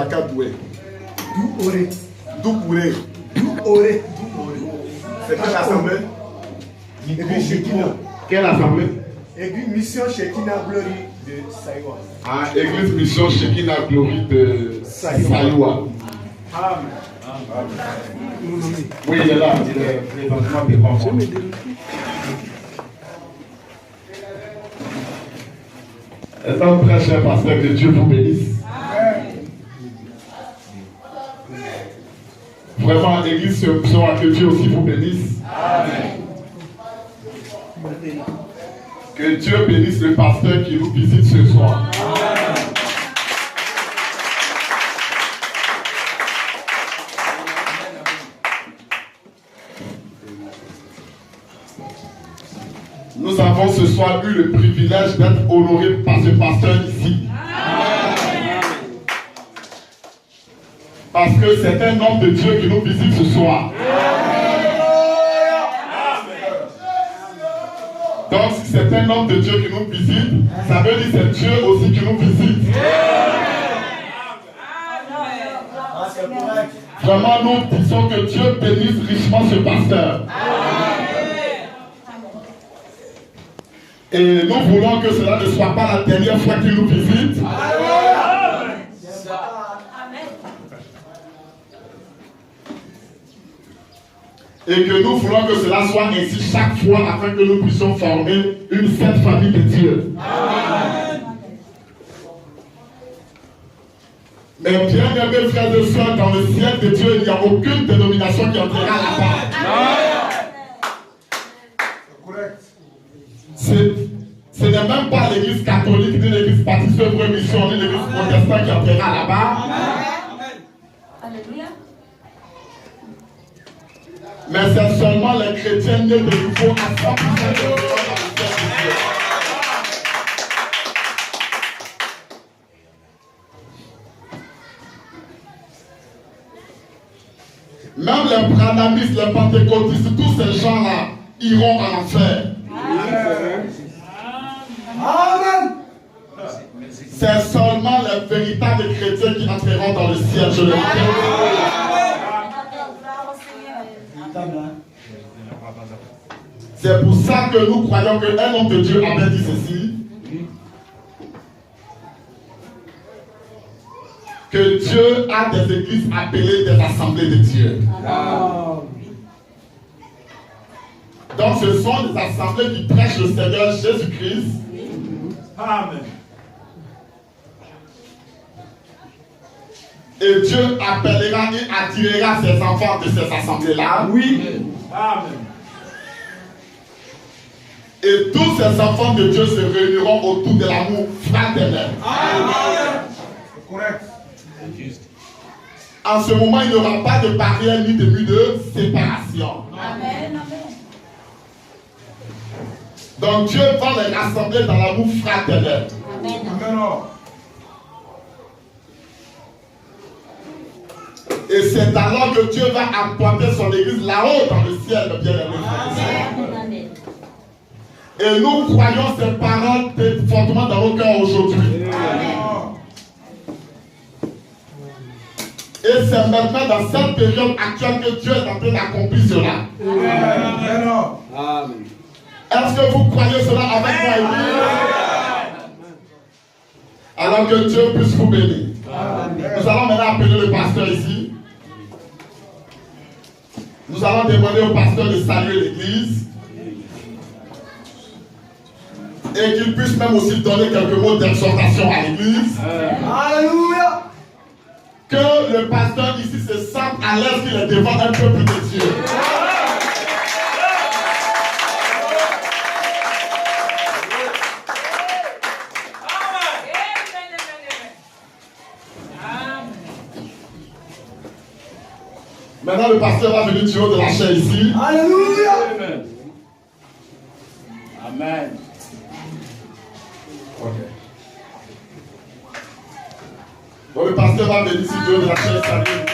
Blaka Doué. Douoré. Doucouré. Douoré. C'est quelle assemblée? Église Shekina. Quelle assemblée? Église Mission Shekina Glory de Saïwa. Ah, Église Mission Shekina Glory de Saïwa. Amen. Oui, il est là. Il est présentement devant moi. Étant très cher pasteur, que Dieu vous bénisse. Vraiment, l'église se besoin que Dieu aussi vous bénisse. Amen. Que Dieu bénisse le pasteur qui nous visite ce soir. Amen. Nous avons ce soir eu le privilège d'être honorés par ce pasteur ici. Amen. Parce que c'est un homme de Dieu qui nous visite ce soir. Amen. Donc si c'est un homme de Dieu qui nous visite, ça veut dire que c'est Dieu aussi qui nous visite. Vraiment, nous disons que Dieu bénisse richement ce pasteur. Et nous voulons que cela ne soit pas la dernière fois qu'il nous visite. Amen. Et que nous voulons que cela soit ainsi chaque fois afin que nous puissions former une sainte famille de Dieu. Amen. Mais bien aimés frères et sœurs, dans le ciel de Dieu, il n'y a aucune dénomination qui entrera là-bas. Ce n'est même pas l'église catholique, ni l'église baptiste Œuvre Mission, ni l'église protestante qui entrera là-bas. Alléluia. Mais c'est seulement les chrétiens nés de nouveau à 100% de Dieu. Même les branhamistes, les pentecôtistes, tous ces gens-là iront en enfer. Amen. C'est seulement les véritables chrétiens qui entreront dans le ciel, je le dis. C'est pour ça que nous croyons qu'un homme de Dieu avait dit ceci. Que Dieu a des églises appelées des assemblées de Dieu. Donc ce sont des assemblées qui prêchent le Seigneur Jésus-Christ. Amen. Et Dieu appellera et attirera ses enfants de ces assemblées-là. Oui. Amen. Et tous ces enfants de Dieu se réuniront autour de l'amour fraternel. Amen. Correct. En ce moment, il n'y aura pas de barrière ni de mur de séparation. Amen. Donc Dieu va les rassembler dans l'amour fraternel. Amen. Et c'est alors que Dieu va apporter son église là-haut dans le ciel, le bien-aimé. Et nous croyons ces paroles fortement dans nos cœurs aujourd'hui. Et c'est maintenant dans cette période actuelle que Dieu est en train d'accomplir cela. Amen. Est-ce que vous croyez cela avec moi? Alors que Dieu puisse vous bénir. Nous allons maintenant appeler le pasteur ici. Nous allons demander au pasteur de saluer l'église. Et qu'il puisse même aussi donner quelques mots d'exhortation à l'église. Alléluia. Que le pasteur ici se sente à l'aise qu'il est devant un peuple de Dieu. Maintenant, le pasteur va venir du haut de la chaise ici. Alléluia. Amen. Amen. Ok. Donc, le pasteur va venir ici du haut de la chaise. Salut.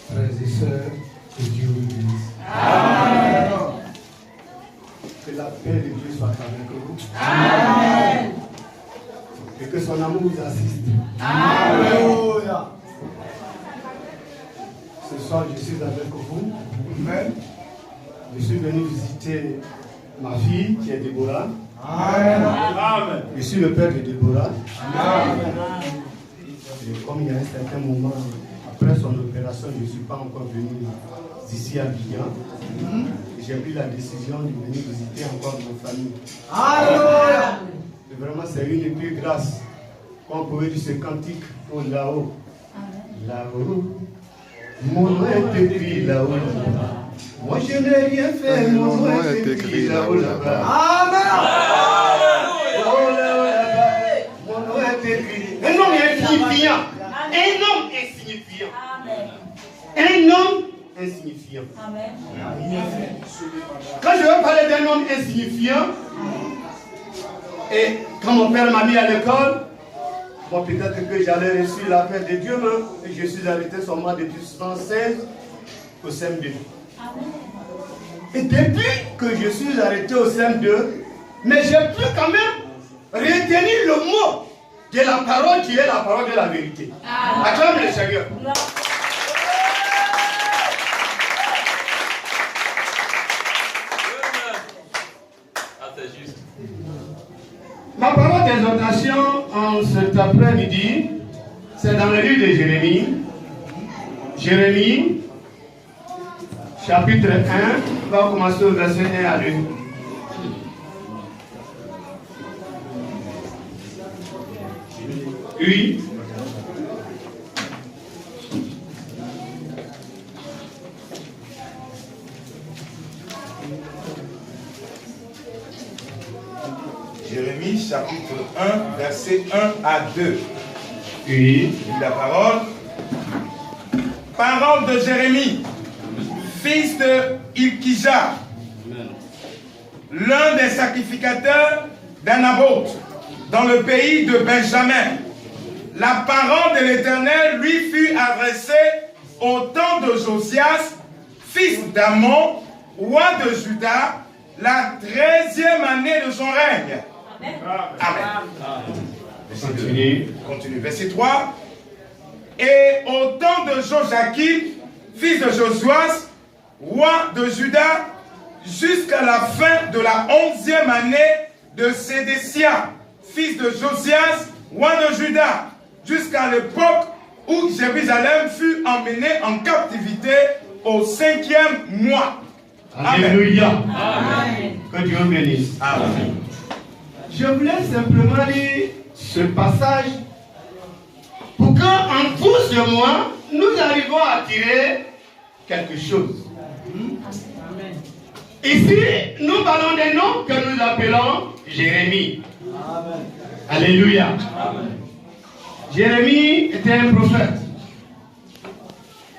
Frères et sœurs, que Dieu vous bénisse. Amen. Que la paix de Dieu soit avec vous. Amen. Et que son amour vous assiste. Alléluia. Ce soir, je suis avec vous. Amen. Je suis venu visiter ma fille qui est Déborah. Amen. Je suis le père de Déborah. Amen. Et comme il y a un certain moment, après son opération, je ne suis pas encore venu ici à Abidjan. J'ai pris la décision de venir visiter encore ma famille. Alléluia. Et vraiment, c'est une plus grâce. Qu'on pouvait dire ce cantique pour là-haut. Là-haut. Mon nom est écrit là-haut. Moi, je n'ai rien fait. Mon nom est écrit là-haut, là-bas. Amen. Oh là-bas. Mon nom est écrit. Un homme insignifiant. Un homme insignifiant. Un homme insignifiant. Quand je veux parler d'un homme insignifiant, et quand mon père m'a mis à l'école, bon, peut-être que j'allais reçu la paix de Dieu, mais je suis arrêté seulement depuis 1976 au CM2. Et depuis que je suis arrêté au CM2, mais j'ai pu quand même retenir le mot de la parole qui est la parole de la vérité. Acclame le Seigneur. Ma parole d'exhortation en cet après-midi, c'est dans le livre de Jérémie. Jérémie, chapitre 1, on va commencer au verset 1 à 2. Oui. Jérémie chapitre 1, verset 1 à 2. Oui. La parole. Parole de Jérémie, fils de Ilkija, l'un des sacrificateurs d'Anaboth, dans le pays de Benjamin. La parole de l'Éternel lui fut adressée au temps de Josias, fils d'Amon, roi de Juda, la 13e année de son règne. Amen. Continue. Verset 3. Et au temps de Joachim, fils de Josuas, roi de Juda, jusqu'à la fin de la 11e année de Sédécia, fils de Josias, roi de Juda, jusqu'à l'époque où Jérusalem fut emmenée en captivité au 5e mois. Alléluia. Amen. Que Dieu bénisse. Amen. Je voulais simplement lire ce passage pour qu'en tous et moi, nous arrivons à tirer quelque chose. Ici, nous parlons des noms que nous appelons Jérémie. Amen. Alléluia. Amen. Jérémie était un prophète.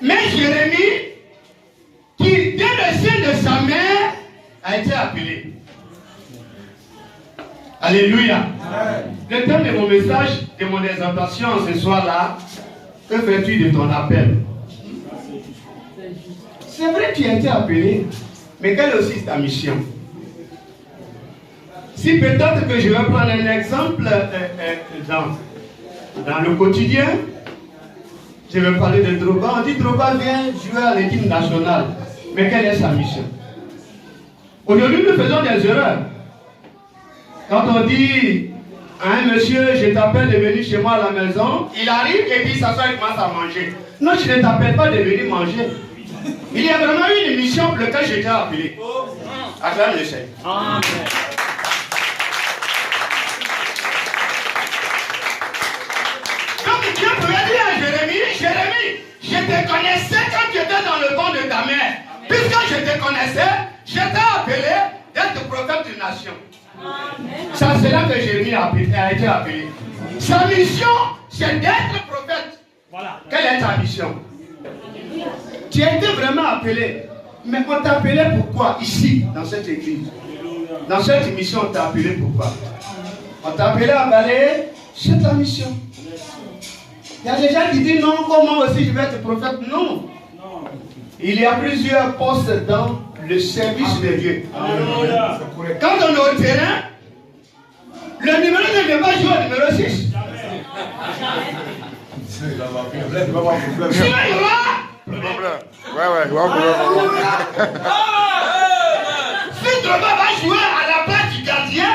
Mais Jérémie, qui dès le sein de sa mère, a été appelé. Alléluia. Le thème de mon message, de mon exhortation ce soir-là, que fais-tu de ton appel? C'est vrai que tu as été appelé, mais quelle est aussi ta mission? Si peut-être que je vais prendre un exemple dans le quotidien, je vais parler de Drogba. On dit Drogba vient jouer à l'équipe nationale. Mais quelle est sa mission? Aujourd'hui, nous faisons des erreurs. Quand on dit à un monsieur, je t'appelle de venir chez moi à la maison, il arrive et puis il s'assoit et commence à manger. Non, je ne t'appelle pas de venir manger. Il y a vraiment une mission pour laquelle je t'ai appelé. Acclame le Seigneur. Amen. Donc Dieu pouvait dire à Jérémie, Jérémie, je te connaissais quand tu étais dans le ventre de ta mère. Puisque je te connaissais, je t'ai appelé d'être prophète d'une nation. C'est cela que Jérémie a été appelé. Sa mission, c'est d'être prophète. Voilà. Quelle est ta mission? Tu as été vraiment appelé. Mais on t'a appelé pourquoi? Ici, dans cette église. Dans cette mission, on t'a appelé pourquoi? On t'a appelé à balayer. C'est ta mission. Il y a des gens qui disent non, comment aussi je vais être prophète? Non. Il y a plusieurs postes dans le service de Dieu. Alléluia. Quand on est au terrain, le numéro ne vient pas jouer au numéro 6. Sinon, il y aura problème. Ouais, il y aura problème. Si Drogba va jouer à la place du gardien,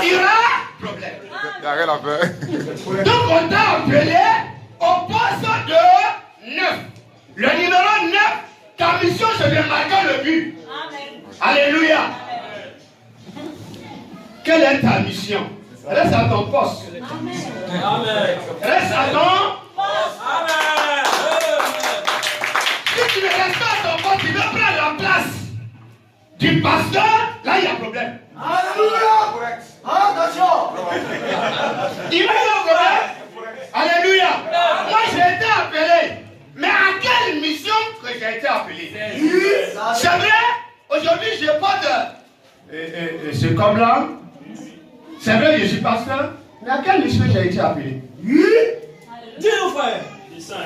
il y aura problème. Il n'y a rien à faire. Donc on t'a appelé au poste de 9. Le numéro 9, ta mission c'est de marquer le but. Amen. Alléluia. Quelle est ta mission? Reste à ton poste. Amen. Reste à ton poste. Amen. Si tu ne restes pas à ton poste, tu veux prendre la place du pasteur, là il y a problème. Alléluia. Attention. Il va y avoir problème. Alléluia. Moi j'ai été appelé. Mais à quelle mission que j'ai été appelé? C'est vrai, aujourd'hui je n'ai pas de... C'est comme là. C'est vrai, je suis pasteur. Mais à quelle mission j'ai été appelé?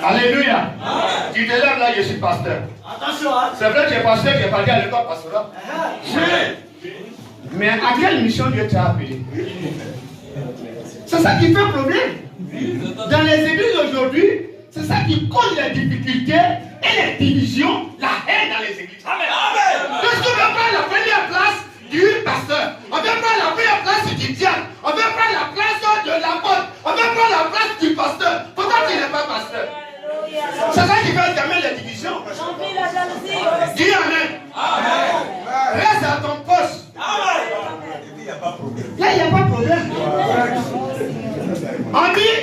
Alléluia. Tu te lèves là, je suis pasteur. Attention. C'est vrai que j'ai pasteur, j'ai parlé à l'école pastorale. Mais à quelle mission Dieu t'a appelé? C'est ça qui fait problème. Dans les églises aujourd'hui, c'est ça qui cause les difficultés et les divisions, la haine dans les églises. Amen. Parce qu'on veut prendre la première place du pasteur, on veut prendre la première place du diable, on veut prendre la place de l'apôtre, on veut prendre la place du pasteur. Pourtant il n'est pas pasteur. C'est ça qui fait entamer les divisions. Dis Amen. Reste à ton poste. Là, il n'y a pas de problème. On dit,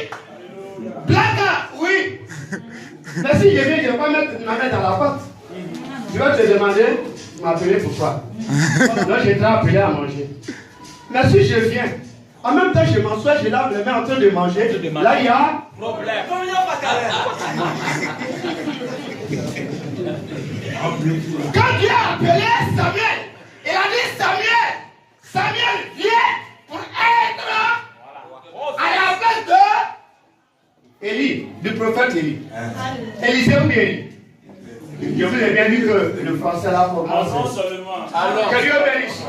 Blaka, oui. Mais si je viens, je ne vais pas mettre ma main dans la pâte. Je vais te demander, m'appeler pourquoi. Là, j'ai été appelé à manger. Mais si je viens, en même temps, je m'assois, je lave les mains en train de manger. Là, il y a problème. Quand Dieu a appelé Samuel, il a dit Samuel vient pour être à la place de Élie, du prophète Élie. Élisée ou Élie? Je vous ai bien dit que le français là pour moi c'est... Que Dieu bénisse.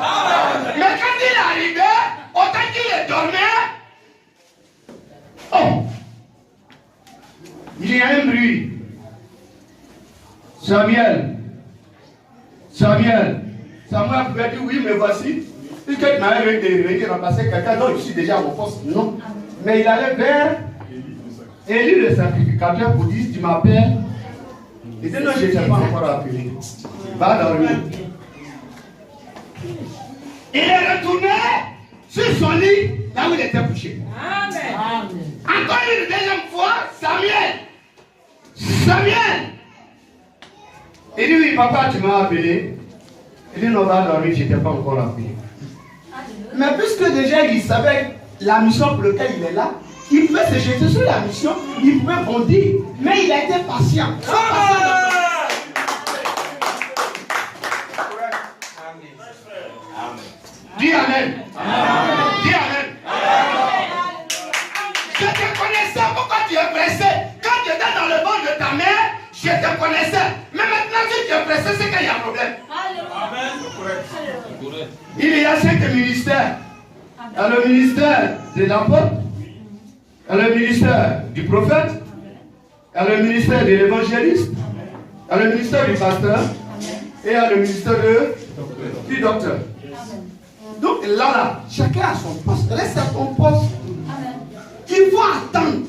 Mais quand il est arrivé, autant qu'il est dormait, oh, il y a un bruit. Samuel pouvait dire oui, mais voici. Puisque tu m'avais venu remplacer quelqu'un, non, je suis déjà à mon poste. Non. Mais il allait vers Élie le sacrificateur pour dire tu m'appelles. Il dit non, je ne t'ai pas encore appelé. Va dormir. Il est retourné sur son lit, là où il était couché. Amen. Encore une deuxième fois, Samuel. Il dit oui, papa, tu m'as appelé. Il dit non, va dormir, je ne t'ai pas encore appelé. Mais puisque déjà il savait la mission pour laquelle il est là, il pouvait se jeter sur la mission, il pouvait bondir, mais il a été patient. Dis Amen. Dis Amen. Je te connaissais, pourquoi tu es pressé? Quand tu étais dans le ventre de ta mère, je te connaissais. Mais maintenant que tu es pressé, c'est qu'il y a un problème. Amen. Il y a 5 ministères. Il y a le ministère de l'apôtre, il y a le ministère du prophète, il y a le ministère de l'évangéliste, il y a le ministère du pasteur et il y a le ministère du docteur. Donc là, chacun a son poste. Reste à ton poste. Il faut attendre.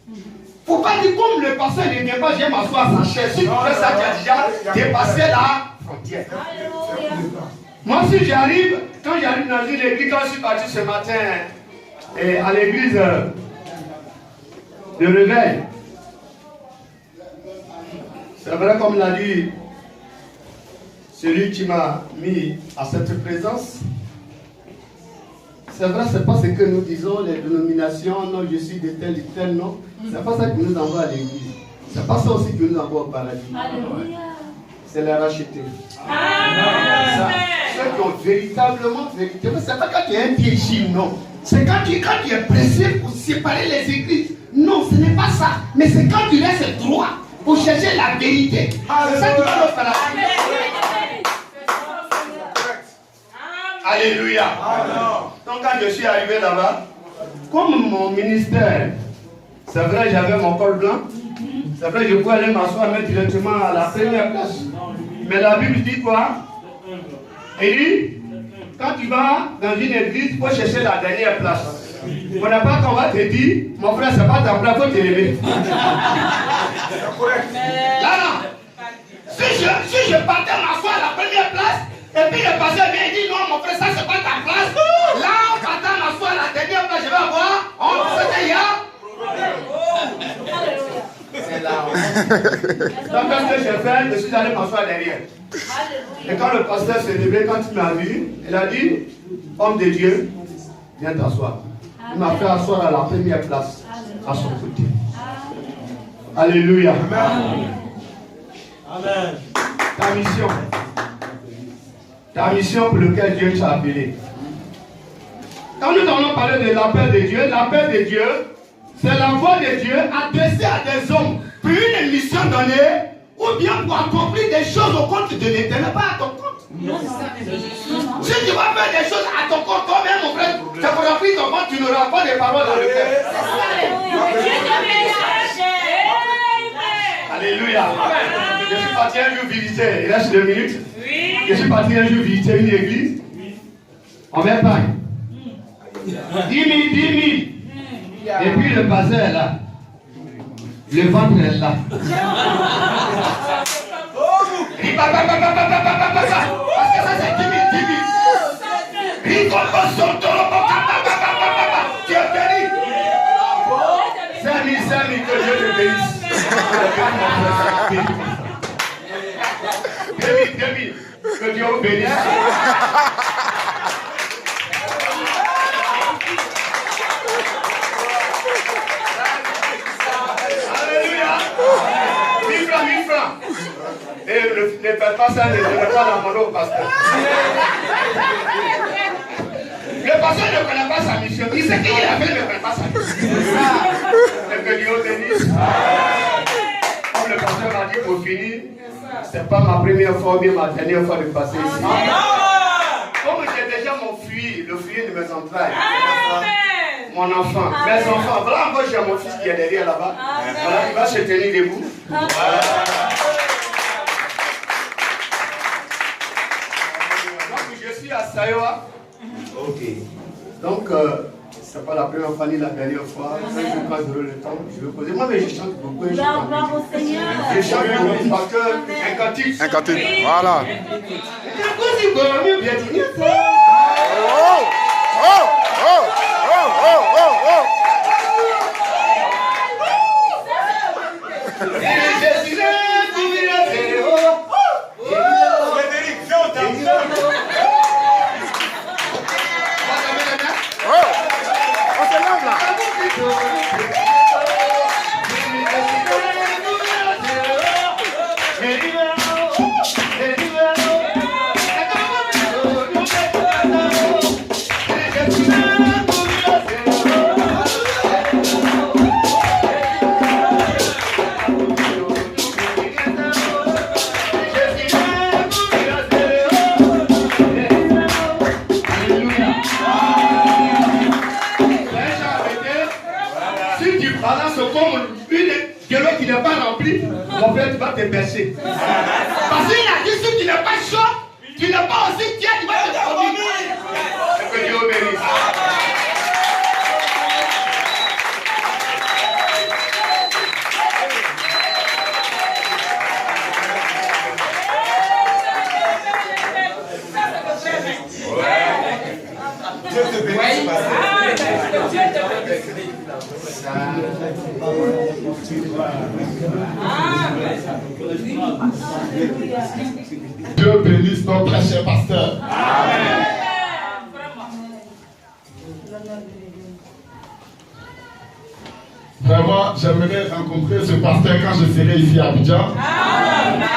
Il ne faut pas dire comme le pasteur ne vient pas, je vais m'asseoir sans chaise. Si tu fais ça, tu as déjà dépassé la frontière. Moi, si j'arrive, quand j'arrive dans une église, quand je suis parti ce matin à l'église de réveil, c'est vrai comme l'a dit celui qui m'a mis à cette présence. C'est vrai, c'est pas ce que nous disons, les dénominations, non, je suis de tel et tel, non. C'est pas ça qui nous envoie à l'église. C'est pas ça aussi qui nous envoie au paradis. Alléluia. C'est les racheter. Amen. Ceux qui ont véritablement, c'est pas quand tu es un pied ici, non. C'est quand tu es pressé pour séparer les églises. Non, ce n'est pas ça. Mais c'est quand tu restes droit pour chercher la vérité. C'est ça qui va nous faire la vérité. Alléluia. Donc quand je suis arrivé là-bas, comme mon ministère, c'est vrai, j'avais mon col blanc. C'est vrai, je pouvais aller m'asseoir même directement à la première place. Mais la Bible dit quoi? Il dit, quand tu vas dans une église, il faut chercher la dernière place. On n'a pas qu'on va te dire, mon frère, c'est pas ta place, il faut te lever. Là, non. Si je partais m'asseoir à la première place, et puis le pasteur vient et dit, non, mon frère, ça, c'est pas ta place. Là, on partait m'asseoir à la dernière place, je vais avoir, on c'était hier. Donc, qu'est-ce que j'ai fait? Je suis allé m'asseoir derrière. Et quand le pasteur s'est levé, quand il m'a vu, il a dit, homme de Dieu, viens t'asseoir. Il m'a fait asseoir à la première place, à son côté. Alléluia. Amen. Ta mission pour laquelle Dieu t'a appelé. Quand nous allons parler de l'appel de Dieu, c'est la voix de Dieu adressée à des hommes pour une mission donnée ou bien pour accomplir des choses au compte de l'éternel, pas à ton compte. Si tu vas faire des choses à ton compte, toi-même, mon frère, tu as rempli ton compte, tu n'auras pas de paroles dans le cœur. Alléluia. Je suis parti un jour visiter, il reste 2 minutes. Je suis parti un jour visiter une église. On met pas 10 000. Et puis le pasteur est là. Le ventre est là. Il dit, parce que ça c'est 10 000. Tu es béni. 5 000, que Dieu te bénisse. 2 000, que Dieu vous bénisse. Alléluia. 1000 francs. Et ne faites pas ça, ne donnez pas la monnaie au pasteur. Le pasteur ne connaît pas sa mission. Il sait qu'il a fait, il ne connaît pas sa mission. Et que Dieu bénisse. Comme le pasteur m'a dit pour finir, ce n'est pas ma première fois ou bien ma dernière fois de passer ici. Comme j'ai déjà mon fruit, le fruit de mes entrailles. Mon enfant, mes enfants. Voilà encore j'ai mon fils qui est derrière là-bas. Voilà, il va se tenir debout. Donc je suis à Sayoa. Ok. Donc c'est pas la première fois ni la dernière fois. Quand j'aurai le temps, je vais poser. Moi mais je chante beaucoup. Je chante beaucoup parce que un cantique. Un cantique. Voilà. Mon frère, tu vas te baisser. Parce qu'il a dit si tu n'es pas chaud, tu n'es pas aussi tiède, tu vas te vomir. Que Dieu bénisse. Dieu te bénisse. Dieu bénisse notre très cher pasteur. Amen. Vraiment, j'aimerais rencontrer ce pasteur quand je serai ici à Abidjan. Amen.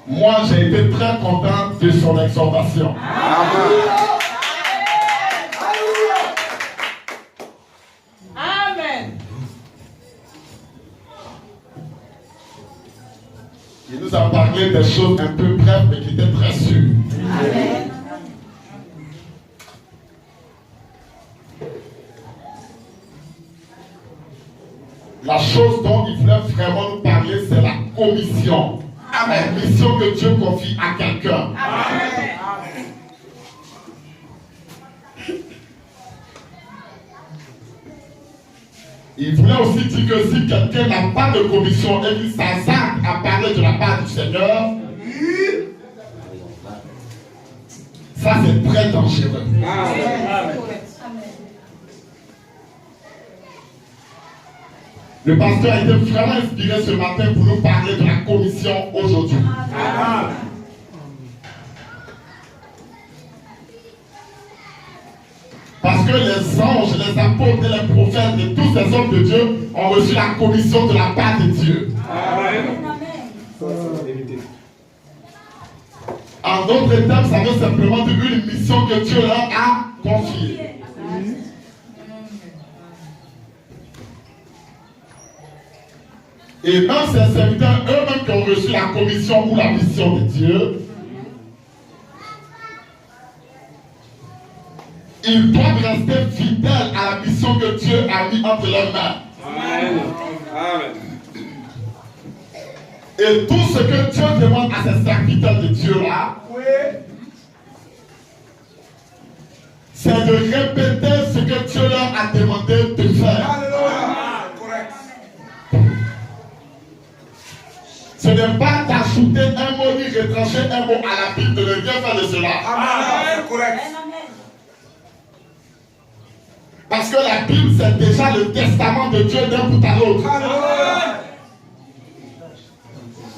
Moi, j'ai été très content de son exhortation. Amen. Il nous a parlé parler des choses un peu brèves, mais qui étaient très sûres. Amen. La chose dont il voulait vraiment nous parler, c'est la commission. La mission que Dieu confie à quelqu'un. Il voulait aussi dire que si quelqu'un n'a pas de commission et qu'il s'hasarde à parler de la part du Seigneur, ça c'est très dangereux. Le pasteur a été vraiment inspiré ce matin pour nous parler de la commission aujourd'hui. Parce que les anges, les apôtres et les prophètes et tous ces hommes de Dieu ont reçu la commission de la part de Dieu. En d'autres termes, ça veut simplement dire une mission que Dieu leur a confiée. Et même ces serviteurs eux-mêmes qui ont reçu la commission ou la mission de Dieu, ils doivent rester fidèles à la mission que Dieu a mis entre leurs mains. Amen. Amen. Et tout ce que Dieu demande à ces serviteurs de Dieu là, c'est de répéter ce que Dieu leur a demandé de faire. Alléluia. Correct. Ce n'est pas d'ajouter un mot ni retrancher un mot à la Bible, de ne rien faire de cela. Amen. Correct. Parce que la Bible, c'est déjà le testament de Dieu d'un bout à l'autre.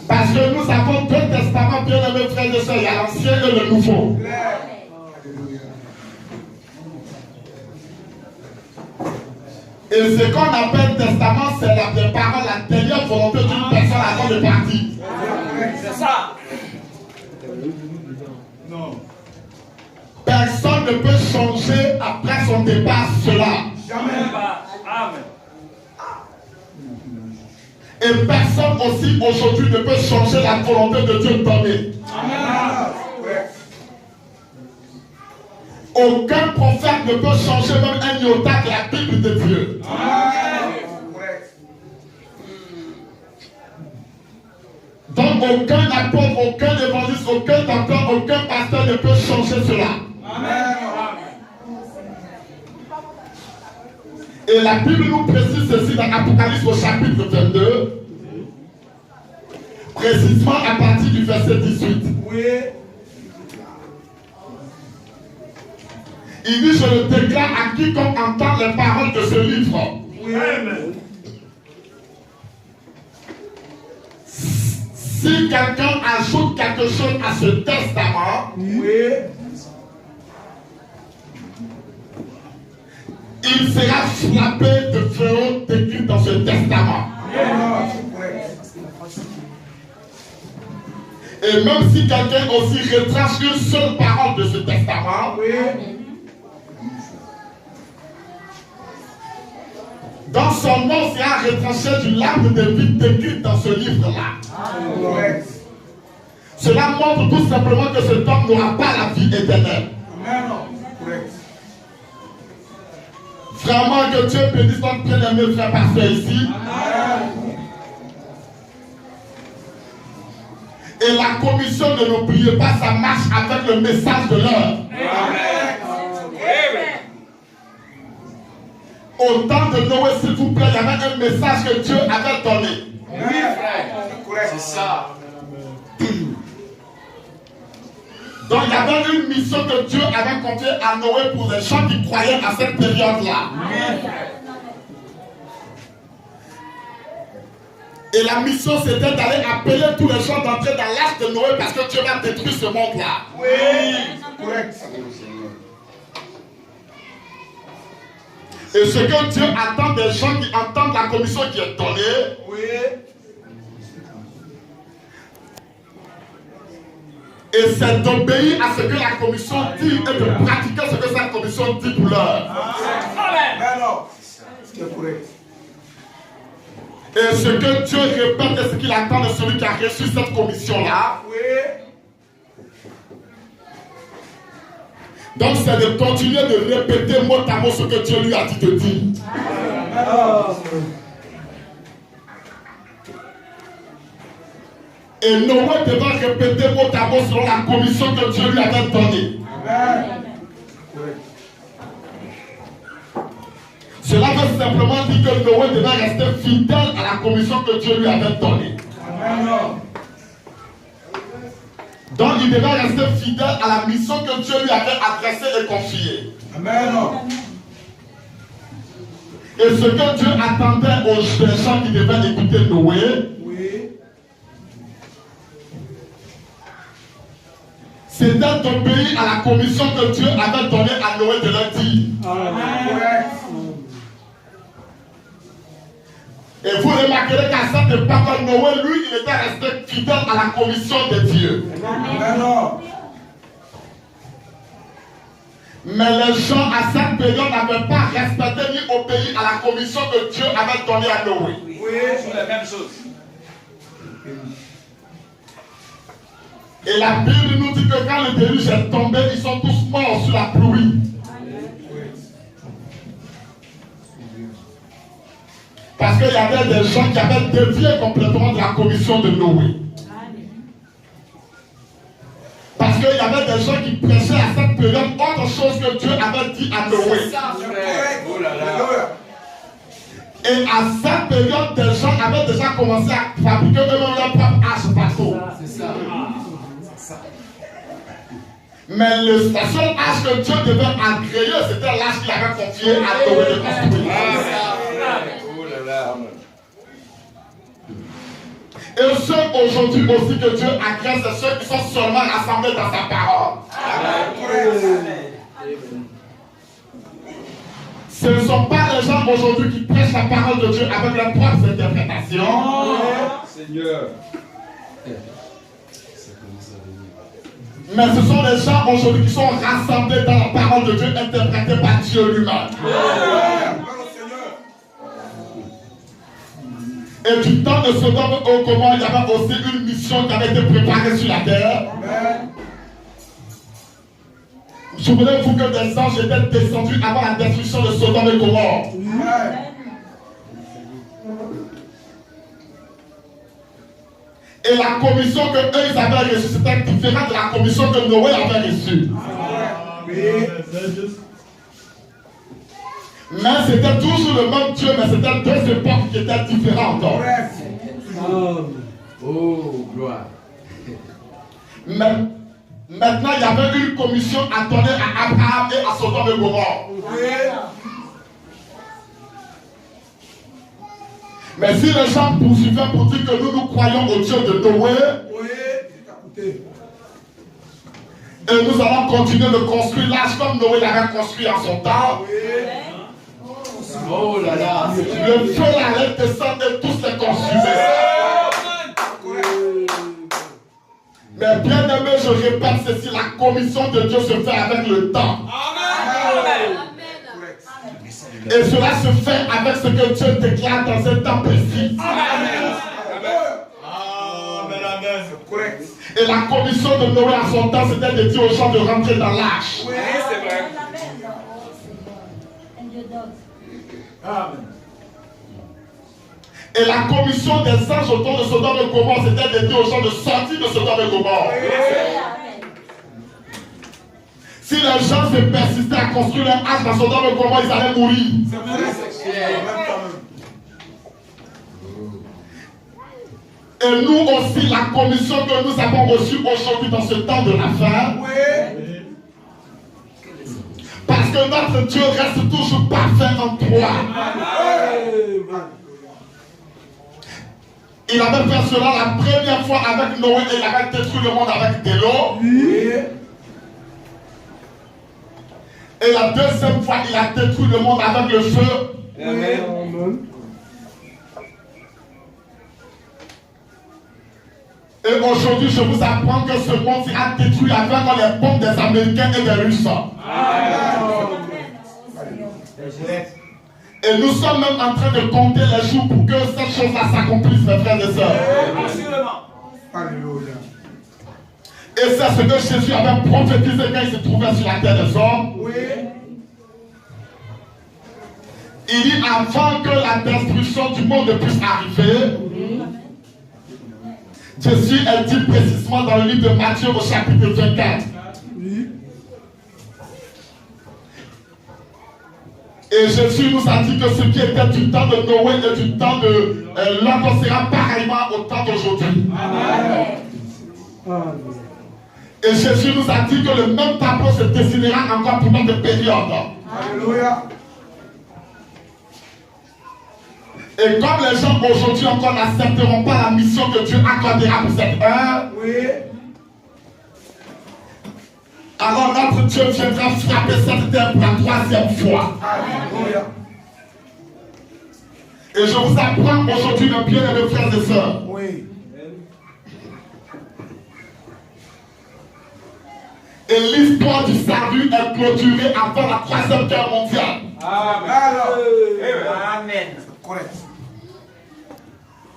Parce que nous avons deux testaments, bien aimés frères et sœurs, il y a l'ancien et le nouveau. Et ce qu'on appelle testament, c'est la parole, la dernière volonté d'une personne avant de partir. C'est ça. Non. Personne ne peut changer après son départ cela. Jamais. Amen. Et personne aussi aujourd'hui ne peut changer la volonté de Dieu donnée. Amen. Aucun prophète ne peut changer même un iota de la Bible de Dieu. Amen. Donc aucun apôtre, aucun évangéliste, aucun docteur, aucun pasteur ne peut changer cela. Amen. Et la Bible nous précise ceci dans Apocalypse au chapitre 22, précisément à partir du verset 18. Oui. Il dit, je le déclare à quiconque entend les paroles de ce livre. Oui. Amen. Si quelqu'un ajoute quelque chose à ce testament, Oui. il sera frappé de fléau décrit dans ce testament. Et même si quelqu'un aussi retranche une seule parole de ce testament, dans son nom sera retranché du l'arbre de vie décrit dans ce livre-là. Cela montre tout simplement que cet homme n'aura pas la vie éternelle. Vraiment que Dieu bénisse notre bien-aimé frère pasteur ici. Et la commission, ne l'oubliez pas, ça marche avec le message de l'heure. Au temps de Noé, s'il vous plaît, il y avait un message que Dieu avait donné. Oui, frère. C'est ça. Donc il y avait une mission que Dieu avait confiée à Noé pour les gens qui croyaient à cette période-là. Et la mission c'était d'aller appeler tous les gens d'entrer dans l'arche de Noé parce que Dieu va détruire ce monde-là. Oui, correct. Et ce que Dieu attend des gens qui entendent la commission qui est donnée, oui. Et c'est d'obéir à ce que la commission dit et de pratiquer ce que cette commission dit pour l'heure. Amen. Alors, c'est correct. Et ce que Dieu répète est ce qu'il attend de celui qui a reçu cette commission-là. Donc c'est de continuer de répéter mot à mot ce que Dieu lui a dit de dire. Et Noé devra répéter mot à mot selon la commission que Dieu lui avait donnée. Cela veut simplement dire que Noé devait rester fidèle à la commission que Dieu lui avait donnée. Donc il devait rester fidèle à la mission que Dieu lui avait adressée et confiée. Et ce que Dieu attendait aux gens qui devaient écouter Noé, c'était d'obéir à la commission que Dieu avait donnée à Noé de leur dire. Et vous remarquerez qu'à cette époque, Noé, lui, il était resté fidèle à la commission de Dieu. Mais les gens à cette période n'avaient pas respecté ni obéi à la commission que Dieu avait donnée à Noé. Oui, c'est la même chose. Et la Bible nous dit que quand le déluge est tombé, ils sont tous morts sous la pluie. Parce qu'il y avait des gens qui avaient dévié complètement de la commission de Noé. Parce qu'il y avait des gens qui prêchaient à cette période autre chose que Dieu avait dit à Noé. Et à cette période, des gens avaient déjà commencé à fabriquer eux-mêmes leur propre hache bateau. Mais la seule hache que Dieu devait agréer, c'était l'hache qu'il avait confiée à Noé de construire. Et ceux aujourd'hui aussi que Dieu agrée, c'est ceux qui sont seulement rassemblés dans sa parole. Ce ne sont pas les gens aujourd'hui qui prêchent la parole de Dieu avec leurs propres interprétations. Seigneur. Mais ce sont les gens aujourd'hui qui sont rassemblés dans la parole de Dieu interprétée par Dieu lui-même. Et du temps de Sodome au Gomorrhe, il y avait aussi une mission qui avait été préparée sur la terre. Souvenez-vous que des anges étaient descendus avant la destruction de Sodome et Gomorrhe. Et la commission que eux ils avaient reçue, c'était différent de la commission que Noé avait reçue. Mais c'était toujours le même Dieu, mais c'était deux époques qui étaient différentes. Oh, gloire. Mais maintenant, il y avait une commission à donner à Abraham et à Sodome et Gomorrhe. Mais si les gens poursuivaient pour dire que nous croyons au Dieu de Noé, et nous allons continuer de construire l'âge comme Noé l'avait construit en son temps. Oh là là. Le feu allait descendre et tous les consumer. Mais bien aimé, je répète ceci, la commission de Dieu se fait avec le temps. Et cela se fait avec ce que Dieu déclare dans un temps précis. Et la commission de Noé à son temps, c'était de dire aux gens de rentrer dans l'arche. Oui, c'est vrai. Et la commission des anges autour de Sodome et Gomorrhe, c'était de dire aux gens de sortir de Sodome et Gomorrhe. Si les gens se persistaient à construire leur arche dans Sodome et Gomorrhe, ils allaient mourir. Et nous aussi, la commission que nous avons reçue aujourd'hui dans ce temps de la fin, parce que notre Dieu reste toujours parfait en toi. Il avait fait cela la première fois avec Noé et il avait détruit le monde avec de l'eau. Et la deuxième fois, il a détruit le monde avec le feu. Amen. Et aujourd'hui, je vous apprends que ce monde a détruit avec les bombes des Américains et des Russes. Et nous sommes même en train de compter les jours pour que cette chose-là s'accomplisse, mes frères et sœurs. Alléluia. Et c'est ce que Jésus avait prophétisé quand il se trouvait sur la terre des hommes. Oui. Il dit avant que la destruction du monde puisse arriver, Jésus a dit précisément dans le livre de Matthieu au chapitre 24. Et Jésus nous a dit que ce qui était du temps de Noé et du temps de l'homme sera pareillement au temps d'aujourd'hui. Et Jésus nous a dit que le même tableau se dessinera encore pour notre période. Alléluia. Et comme les gens aujourd'hui encore n'accepteront pas la mission que Dieu accordera pour cette heure, Oui. alors notre Dieu viendra frapper cette terre pour la troisième fois. Alléluia. Et je vous apprends aujourd'hui, mes bien-aimés frères et sœurs, Oui. et l'histoire du salut est clôturée avant la troisième guerre mondiale. Amen. Correct.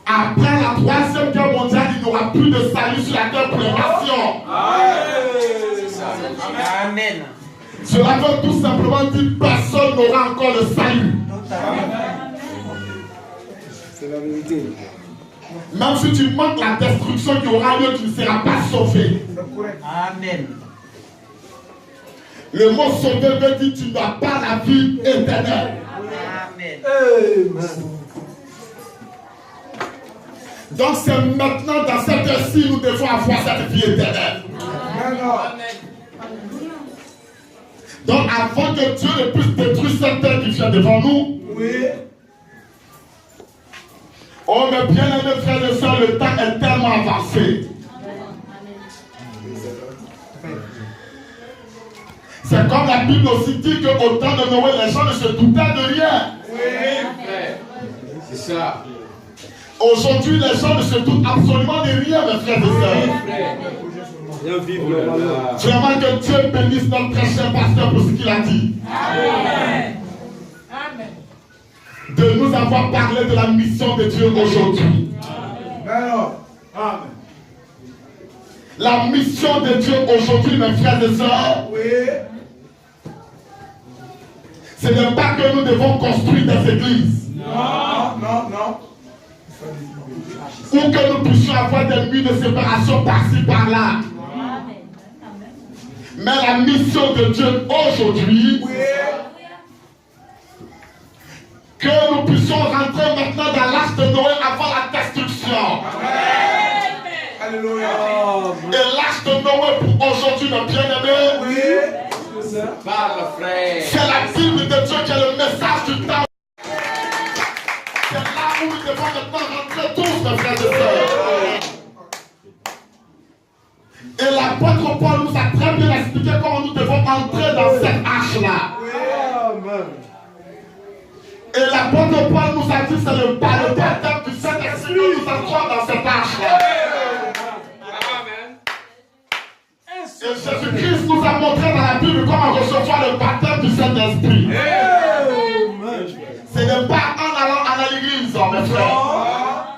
Après la troisième guerre mondiale, il n'y aura plus de salut sur la terre pour les nations. Amen. Cela veut tout simplement dire que personne n'aura encore le salut. C'est la vérité. Même si tu manques la destruction qui aura lieu, tu ne seras pas sauvé. C'est correct. Amen. Le mot sauvé veut dire que tu n'as pas la vie éternelle. Amen. Donc c'est maintenant dans cette heure-ci nous devons avoir cette vie éternelle. Donc avant que Dieu ne puisse détruire cette terre qui vient devant nous, Oui. oh mes bien-aimés frères et sœurs, le temps est tellement avancé. C'est comme la Bible aussi dit qu'au temps de Noé, les gens ne se doutaient de rien. Oui. C'est ça. Aujourd'hui, les gens ne se doutent absolument de rien, mes frères et sœurs. Vraiment que Dieu bénisse notre très cher pasteur pour ce qu'il a dit. Amen. De nous avoir parlé de la mission de Dieu aujourd'hui. Amen. La mission de Dieu aujourd'hui, mes frères et sœurs, Oui. ce n'est pas que nous devons construire des églises. Non. Ou que nous puissions avoir des murs de séparation par-ci, par-là. Mais la mission de Dieu aujourd'hui, Oui. que nous puissions rentrer maintenant dans l'âge de Noé avant la destruction. Alléluia. Et l'âge de Noé pour aujourd'hui, mes bien-aimés, Oui. Parle, frère. c'est la Bible de Dieu qui est le message du temps. C'est là où nous devons maintenant rentrer tous, mes frères et sœurs. Et l'apôtre Paul nous a très bien expliqué comment nous devons entrer dans cette arche-là. Et l'apôtre Paul nous a dit c'est le baptême du Saint-Esprit que nous entrons dans cette arche-là. Et Jésus-Christ nous a montré dans la Bible comment recevoir le baptême du Saint-Esprit. Ce n'est pas en allant à l'église, mes frères.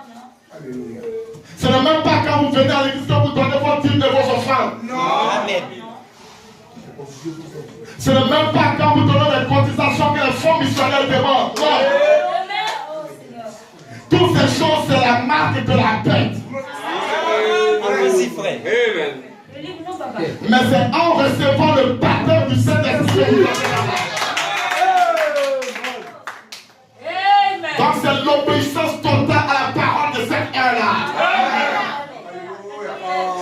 Ce n'est même pas quand vous venez à l'église que vous donnez votre dîme de vos offrandes. Amen. Ce n'est même pas quand vous donnez les cotisations que les fonds missionnaires demandent. Non. Toutes ces choses, c'est la marque de la bête. Allez-y, frère. Mais c'est en recevant le baptême du Saint-Esprit. Donc c'est l'obéissance totale à la parole de cette heure-là.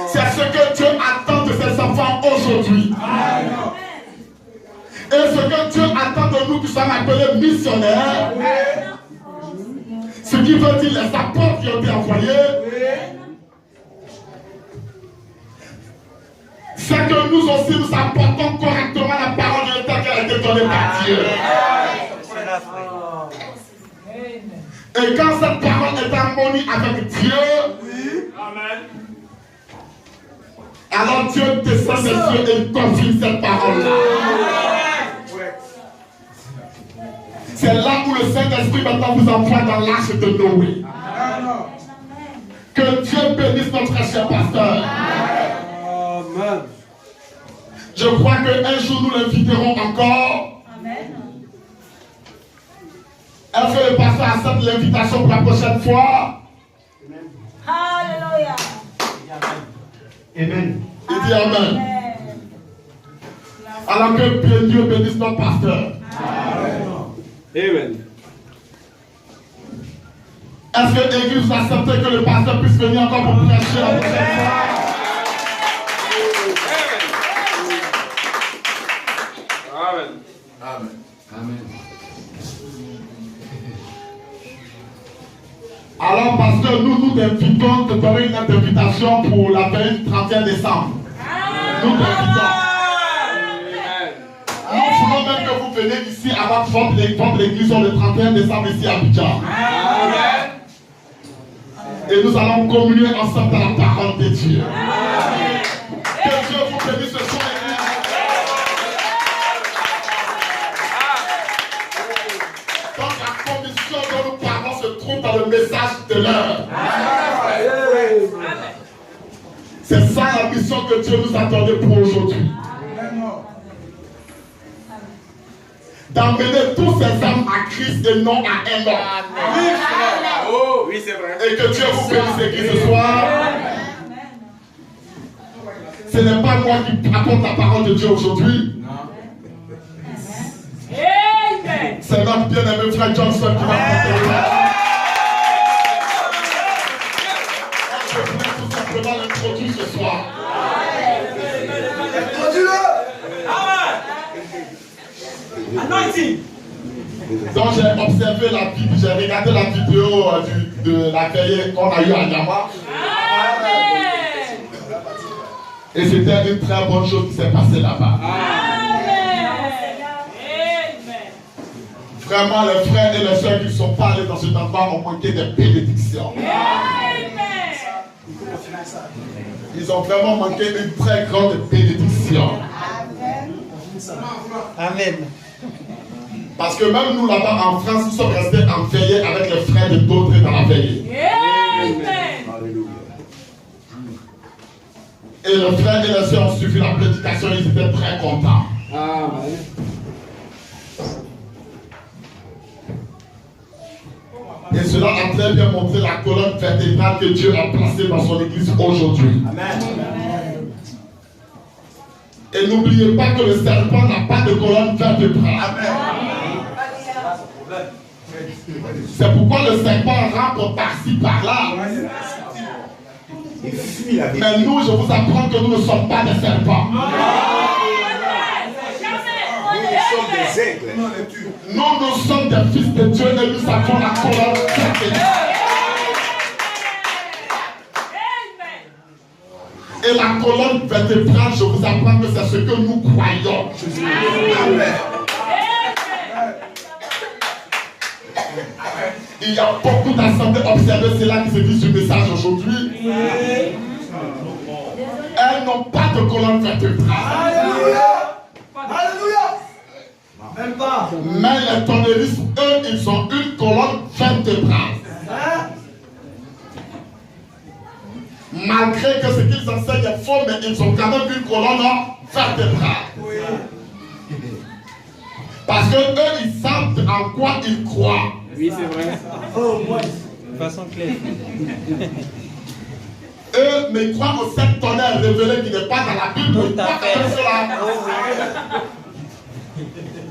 C'est ce que Dieu attend de ses enfants aujourd'hui. Et ce que Dieu attend de nous qui sommes appelés missionnaires, ce qui veut dire les apôtres qui ont été envoyés, c'est que nous aussi nous apportons correctement la parole de l'État qui a été donnée par Dieu. Et quand cette parole est en harmonie avec Dieu, alors Dieu descend des cieux et il confirme cette parole-là. C'est là où le qui maintenant vous envoie dans l'arche de Noé. Que Dieu bénisse notre cher pasteur. Amen. Je crois qu'un jour nous l'inviterons encore. Est-ce que le pasteur accepte l'invitation pour la prochaine fois? Alléluia. Amen. Il dit Amen. Alors que Dieu bénisse notre pasteur. Amen. Est-ce que l'église vous accepte que le pasteur puisse venir encore pour prêcher la prochaine fois? Amen. Amen. Amen. Alors, pasteur, nous t'invitons de donner une invitation pour la veille 31 décembre. Nous t'invitons. Nous voulons même que vous venez ici avant de vendre l'église le 31 décembre ici à Abidjan. Et nous allons communier ensemble dans la parole de Dieu. Que Dieu vous bénisse ce soir, l'église. Donc la commission dont nous parlons se trouve dans le message de l'heure. C'est ça la mission que Dieu nous a donnée pour aujourd'hui. D'emmener tous ces âmes à Christ et non à un homme. Oh, oui, c'est vrai. Et que Dieu vous bénisse l'église ce soir. Ce n'est pas moi qui apporte la parole de Dieu aujourd'hui. C'est notre bien-aimé frère Johnson qui va apporter la parole. Je voulais tout simplement l'introduire ce soir. Donc j'ai observé j'ai regardé la vidéo de la veillée qu'on a eue à Nyama. Et c'était une très bonne chose qui s'est passée là-bas. Vraiment, les frères et les sœurs qui ne sont pas allés dans cet endroit ont manqué de bénédictions. Ils ont vraiment manqué une très grande bénédiction. Amen. Parce que même nous là-bas en France, nous sommes restés en veillée avec les frères de d'autres dans la veillée. Et les frères et les sœurs ont suivi la prédication, ils étaient très contents. Et cela a très bien montré la colonne vertébrale que Dieu a placée dans son église aujourd'hui. Et n'oubliez pas que le serpent n'a pas de colonne vertébrale. C'est pourquoi le serpent rampe par-ci, par-là. Mais nous, je vous apprends que nous ne sommes pas des serpents. Nous sommes des fils de Dieu et nous avons la colonne vertébrale. Et la colonne vertébrale, je vous apprends que c'est ce que nous croyons. Il y a beaucoup d'assemblées observées, c'est là qui se dit du message aujourd'hui. Elles n'ont pas de colonne vertébrale. Même pas. Mais les tonnelistes, eux, ils ont une colonne vertébrale. Malgré que ce qu'ils enseignent est faux, mais ils ont quand même une colonne vertébrale. Parce que eux, ils savent en quoi ils croient. Oui, c'est vrai. De façon claire. Eux, mais ils croient au 7 tonnerres révélé qui n'est pas dans la Bible. Ils croient quand même cela.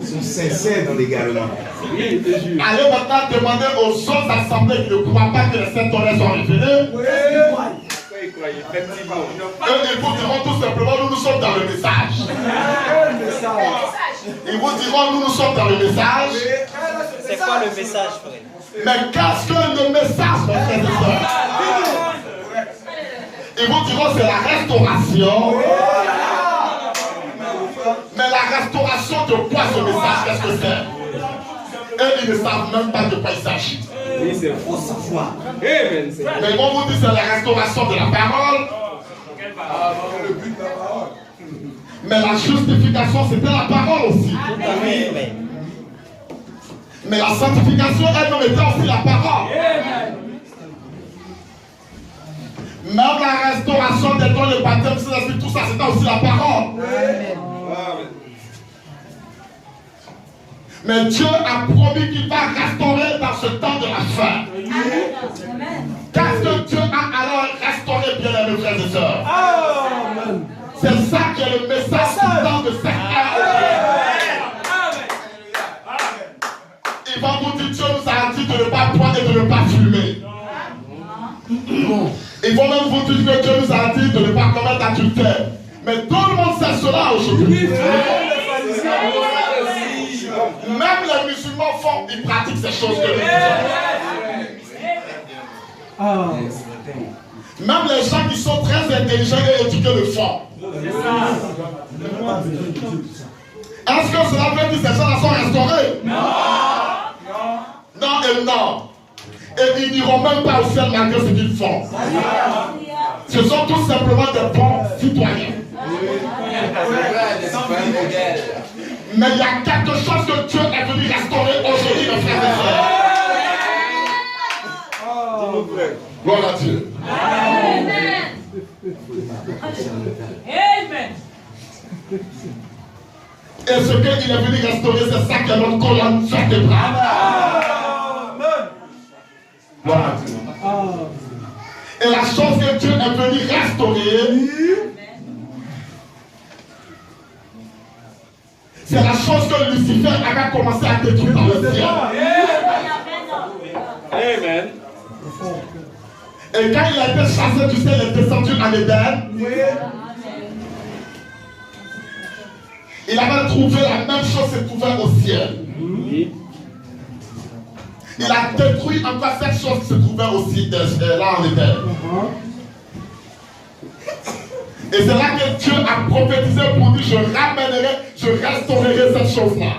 Ils sont sincères dans l'égarement. Oui, je te jure. Allez maintenant demander aux autres assemblées qui ne croient pas que les 7 tonnerres sont révélés. Ils croient, effectivement. Eux, ils vous diront tout simplement, nous sommes dans le message. Ils vous diront, nous sommes dans le message. C'est quoi le message, frère? Mais qu'est-ce que le message, mes frères et sœurs? Ils vous diront, c'est la restauration. Mais la restauration de quoi ce message? Qu'est-ce que c'est? Eux, ils ne savent même pas de quoi il s'agit. Oui, c'est faux savoir. Amen. Mais bon, vous dites c'est la restauration de la parole. Mais la justification, c'était la parole aussi. Amen. Mais la sanctification elle-même était aussi la parole. Même la restauration des dons, le baptême, tout ça, c'était aussi la parole. Mais Dieu a promis qu'il va restaurer dans ce temps de la fin. Qu'est-ce que Dieu a alors restauré, bien aimés frères et sœurs? C'est ça qui est le message du temps de cette ère. Il va vous dire, Dieu nous a dit de ne pas boire et de ne pas fumer. Ils vont même vous dire que Dieu nous a dit de ne pas commettre adultère. Mais tout le monde sait cela aujourd'hui. Même les musulmans font, ils pratiquent ces choses que nous disons. Même les gens qui sont très intelligents et éduqués le font. Est-ce que cela veut dire que ces gens-là sont restaurés? Non. Non et non. Et ils n'iront même pas au ciel malgré ce qu'ils font. Ce sont tout simplement des bons citoyens. Mais il y a quelque chose que Dieu est venu restaurer aujourd'hui, mes frères et sœurs. Gloire à Dieu. Amen. Et ce qu'il est venu restaurer, c'est ça qui est notre colonne vertébrale. Gloire à Dieu. Et la chose que Dieu est venu restaurer, c'est la chose que Lucifer avait commencé à détruire dans le ciel. Amen. Et quand il a été chassé du ciel, il est descendu en Éden. Il avait trouvé la même chose se trouvait au ciel. Il a détruit encore cette chose qui se trouvait aussi là en Éden. Et c'est là que Dieu a prophétisé pour dire, je ramènerai, je restaurerai cette chose-là.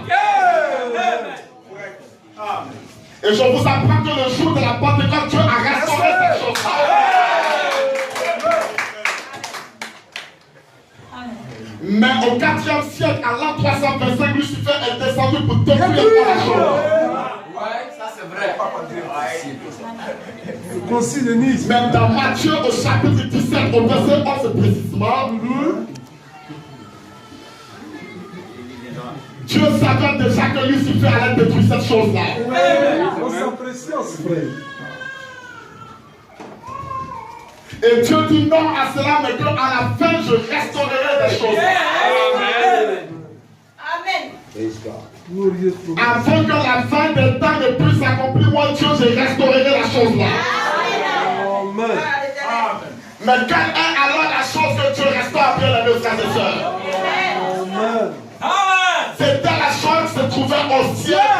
Et je vous apprends que le jour de la Pentecôte, Dieu a restauré cette chose-là. Mais au 4e siècle, à l'an 325, Lucifer est descendu pour détruire la chose. Ça c'est vrai. Même dans Matthieu au chapitre 17, au verset 11 précisément, Dieu savait déjà que Lucifer allait détruire cette chose-là. Et Dieu dit non à cela, mais qu'à la fin, je restaurerai des choses. Amen. Afin que la fin des temps ne puisse s'accomplir, moi Dieu, je restaurerai la chose là. Mais quelle est alors la chose que Dieu restaure, bien les frères et sœurs? C'était la chose qui se trouvait au ciel.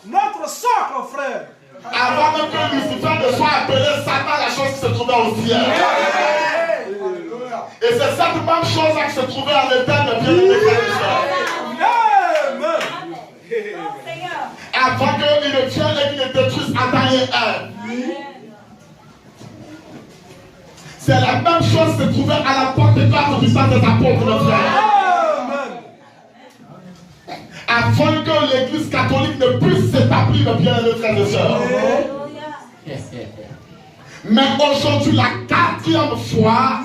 Notre socle, frère. Avant même que Lucifer ne soit appelé Satan, la chose qui se trouvait au ciel. Et c'est cette même chose qui se trouvait en Éden, bien les frères et sœurs. Avant qu'il ne vienne et qu'il ne détruise Adam et Ève. C'est la même chose qui se trouvait à la Pentecôte du sang des apôtres, nos frères. Afin que l'église catholique ne puisse s'établir, bien les frères et sœurs. Mais aujourd'hui, la 4e fois,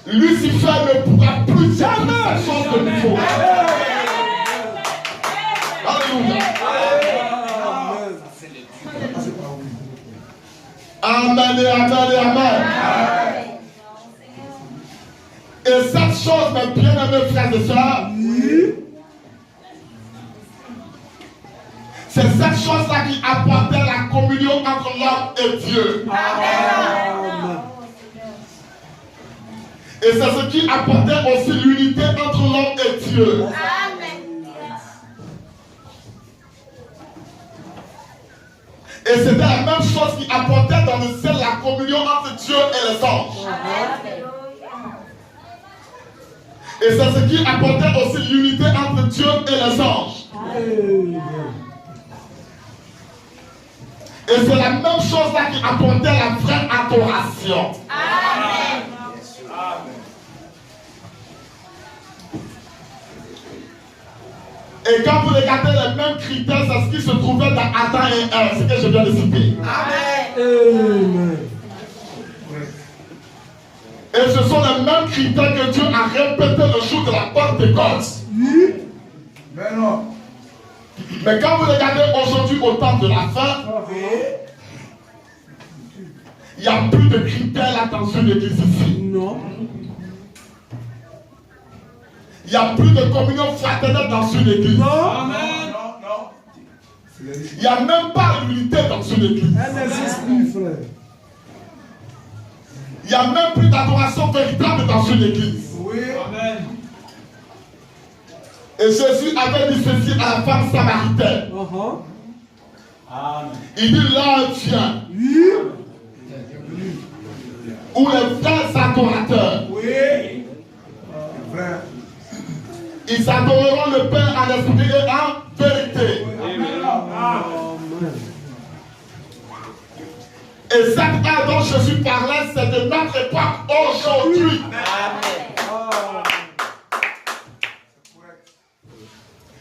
Lucifer ne pourra plus jamais cette chose de nouveau. Alléluia. Amen et amen et amen. Et cette chose, mes bien-aimés frères et sœurs, c'est cette chose-là qui apportait la communion entre l'homme et Dieu. Amen. Et c'est ce qui apportait aussi l'unité entre l'homme et Dieu. Amen. Et c'était la même chose qui apportait dans le ciel la communion entre Dieu et les anges. Amen. Et c'est ce qui apportait aussi l'unité entre Dieu et les anges. Et c'est la même chose là qui apportait la vraie adoration. Amen. Et quand vous regardez les mêmes critères, c'est ce qui se trouvait dans Adam et Ève, ce que je viens de citer. Amen. Et ce sont les mêmes critères que Dieu a répété le jour de la Pentecôte. Mais non. Mais quand vous regardez aujourd'hui au temps de la fin, il n'y a plus de critères là dans une église ici. Non. Il n'y a plus de communion fraternelle dans une église. Non. Non, non. Il n'y a même pas l'unité dans une église. Elle n'existe plus, frère. Il n'y a même plus d'adoration véritable dans une église. Oui. Amen. Et Jésus avait dit ceci à la femme samaritaine. Il dit l'heure vient où les vrais adorateurs, ils adoreront le Père en esprit et en vérité. Et cette ère dont Jésus parlait, c'est de notre époque aujourd'hui.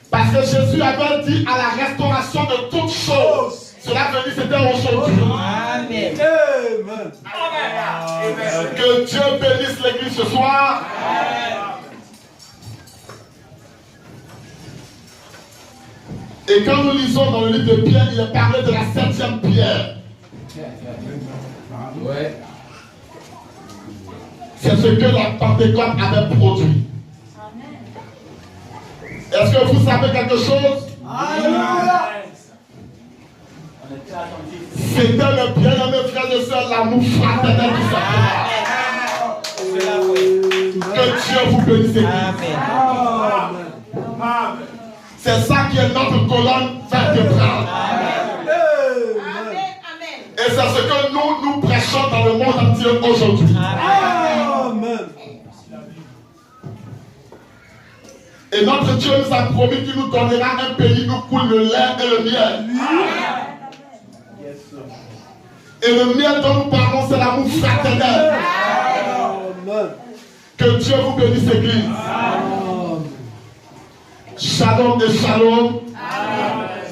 Parce que Jésus avait dit à la restauration de toutes choses. Cela veut dire c'était aujourd'hui. Amen. Que Dieu bénisse l'église ce soir. Et quand nous lisons dans le livre de Pierre, il est parlé de la 7e pierre. C'est ce que la Pentecôte avait produit. Est-ce que vous savez quelque chose? C'était le bien-aimé frère et soeur, l'amour fraternel qui s'appelait. Que Dieu vous bénisse. C'est ça qui est notre colonne vertébrale. Et c'est ce que nous prêchons dans le monde entier aujourd'hui. Et notre Dieu nous a promis qu'il nous donnera un pays où coule le lait et le miel. Et le miel dont nous parlons, c'est l'amour fraternel. Que Dieu vous bénisse, Église. Shalom et shalom.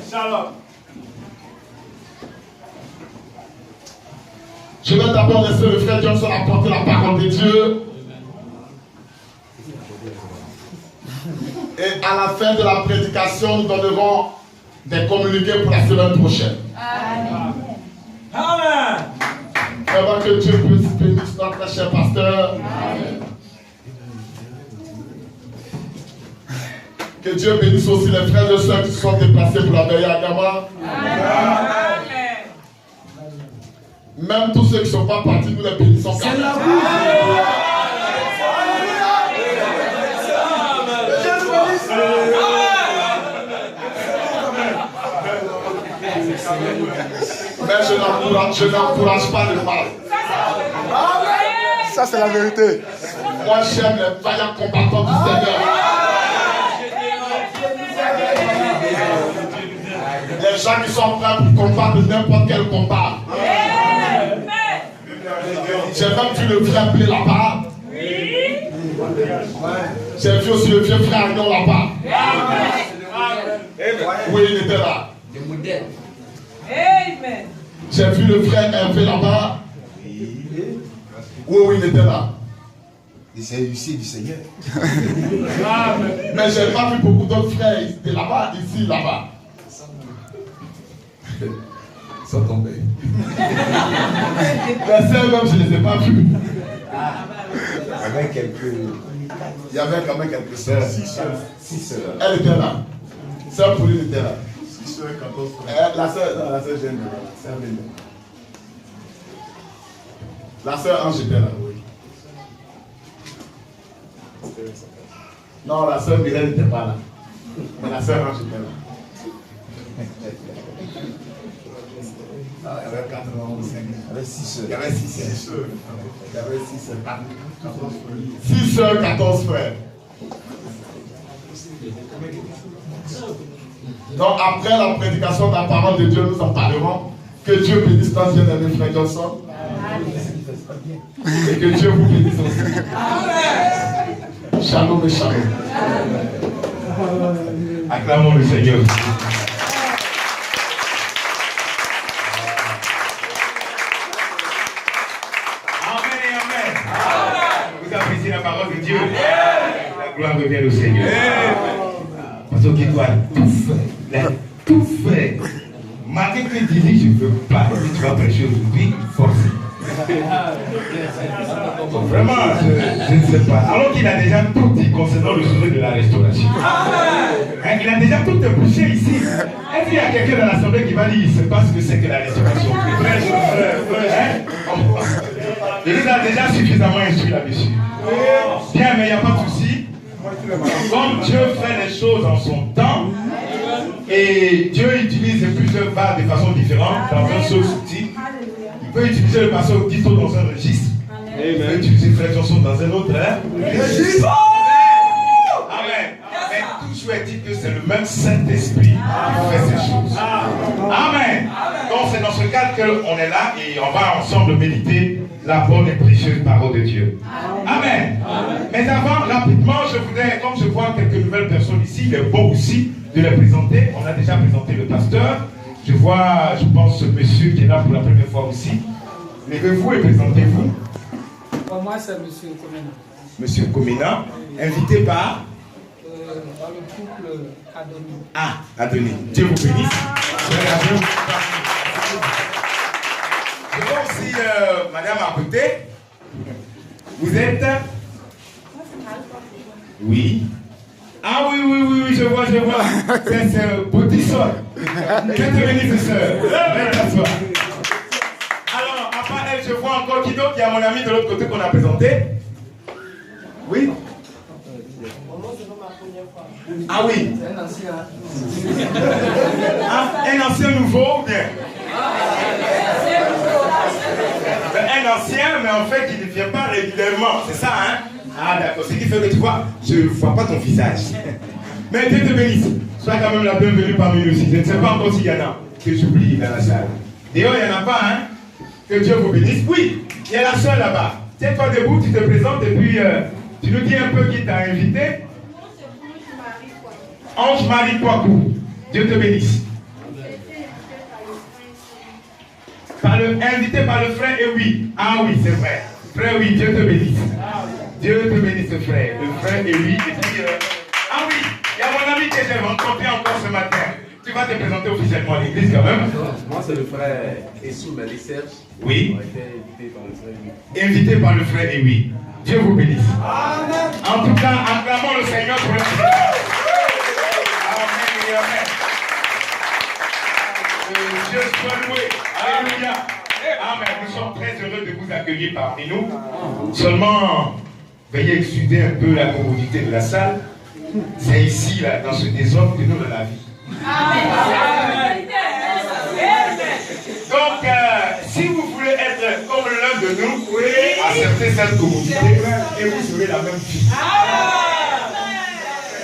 Shalom. Je vais d'abord laisser le frère Johnson apporter la parole de Dieu. Et à la fin de la prédication, nous donnerons des communiqués pour la semaine prochaine. Amen. Amen. Vraiment que Dieu puisse bénir notre cher pasteur. Amen. Que Dieu bénisse aussi les frères et sœurs qui se sont déplacés pour la veille à Gama. Amen. Même tous ceux qui ne sont pas partis, nous les bénissons. C'est la Mais je n'encourage pas le mal. Ça, c'est la vérité. Moi, j'aime les vaillants combattants du Seigneur. Les gens qui sont prêts pour combattre n'importe quel combat. J'ai même vu le frère Blé là-bas. J'ai vu aussi le vieux frère Agnon là-bas. Oui, il était là. Amen. J'ai vu le frère Hervé là-bas. Oui, il était là. Et c'est ici du Seigneur. Mais j'ai pas vu beaucoup d'autres frères. Ils étaient là-bas, ici, là-bas. Ils sont tombés. Les sœurs même, je ne les ai pas vus. Avec quelques. Il y avait quand même quelques sœurs. 6 sœurs. Elle était là. Sœur Pauline était là. 6 sœurs, 14 frères. La sœur Jeanne, sœur Léna. La sœur Ange était là, oui. Non, la sœur Mireille n'était pas là. Mais la sœur Ange était là. Ah, il y avait 91. Il y avait 6 sœurs. Il y avait 6 sœurs. Il y avait 6 sœurs. 6 sœurs, 14 frères. Donc après la prédication de la parole de Dieu, nous en parlerons. Que Dieu bénisse notre bien-aimé frère Johnson. Et que Dieu vous bénisse aussi. Shalom et shalom. Acclamons le Seigneur. Amen et amen. Vous appréciez la parole de Dieu. La gloire revient au Seigneur. Parce qu'il doit tout faire. Il a tout fait. Malgré que tu dis, je ne veux pas, si tu vas prêcher aujourd'hui, force. Vraiment, je ne sais pas. Alors qu'il a déjà tout dit concernant le sujet de la restauration. Hein, il a déjà tout ébauché ici. Est-ce qu'il y a quelqu'un dans l'assemblée qui va dire, il ne sait pas ce que c'est que la restauration? Il nous a déjà suffisamment instruit là-dessus. Bien, mais il n'y a pas de souci. Comme Dieu fait les choses en son temps, et Dieu utilise plusieurs barres de façon différente dans un seul outil. Il peut utiliser le pasteur Tito dans un registre. Il peut utiliser Frère Johnson dans un autre registre. Amen. Mais toujours est dit que c'est le même Saint-Esprit qui fait ces choses. Amen. Donc c'est dans ce cadre qu'on est là et on va ensemble méditer la bonne et précieuse parole de Dieu. Amen. Mais avant, rapidement, je voudrais, comme je vois quelques nouvelles personnes ici, il est bon aussi de les présenter. On a déjà présenté le pasteur. Je vois, je pense, ce monsieur qui est là pour la première fois aussi. Levez-vous et présentez-vous. Moi, c'est monsieur Komena. Monsieur Komena, invité par Le couple Adoni. Ah, Adoni. Dieu vous bénisse. Je vois aussi madame à côté. Vous êtes Oui. Ah oui, je vois. C'est Boutisson. Dieu te bénisse, sœur. Viens t'asseoir. Alors, à part elle, je vois encore qui d'autre? Il y a mon ami de l'autre côté qu'on a présenté. Oui. Ah oui. Un ancien nouveau ou bien? Un ancien, mais en fait, il ne vient pas régulièrement. C'est ça, hein? Ah d'accord, ce qui fait que tu vois, je ne vois pas ton visage. Mais Dieu te bénisse. Sois quand même la bienvenue parmi nous aussi. Je ne sais pas encore s'il y en a que j'oublie dans la salle. D'ailleurs, il n'y en a pas, hein? Que Dieu vous bénisse. Oui, il y a la soeur là-bas. Tiens-toi debout, tu te présentes et puis tu nous dis un peu qui t'a invité. Ange-Marie Poicou. Dieu te bénisse. Invité par le frère, et oui. Ah oui, c'est vrai. Frère, oui, Dieu te bénisse. Dieu te bénisse, frère. Le frère, et oui. Et puis, ah oui, il y a mon ami que j'ai rencontré encore ce matin. Tu vas te présenter officiellement à l'église quand même. Moi, c'est le frère Essou Mali Serge. Oui. On a été invité par le frère. Invité par le frère, et oui. Dieu vous bénisse. Amen. En tout cas, acclamons le Seigneur pour le Seigneur. Amen et amen. Dieu soit loué. Alléluia. Amen. Nous sommes très heureux de vous accueillir parmi nous. Seulement, veuillez exuder un peu la commodité de la salle. C'est ici, là, dans ce désordre que nous avons la vie. Amen. Donc, si vous voulez être comme l'un de nous, acceptez cette commodité et vous serez la même vie.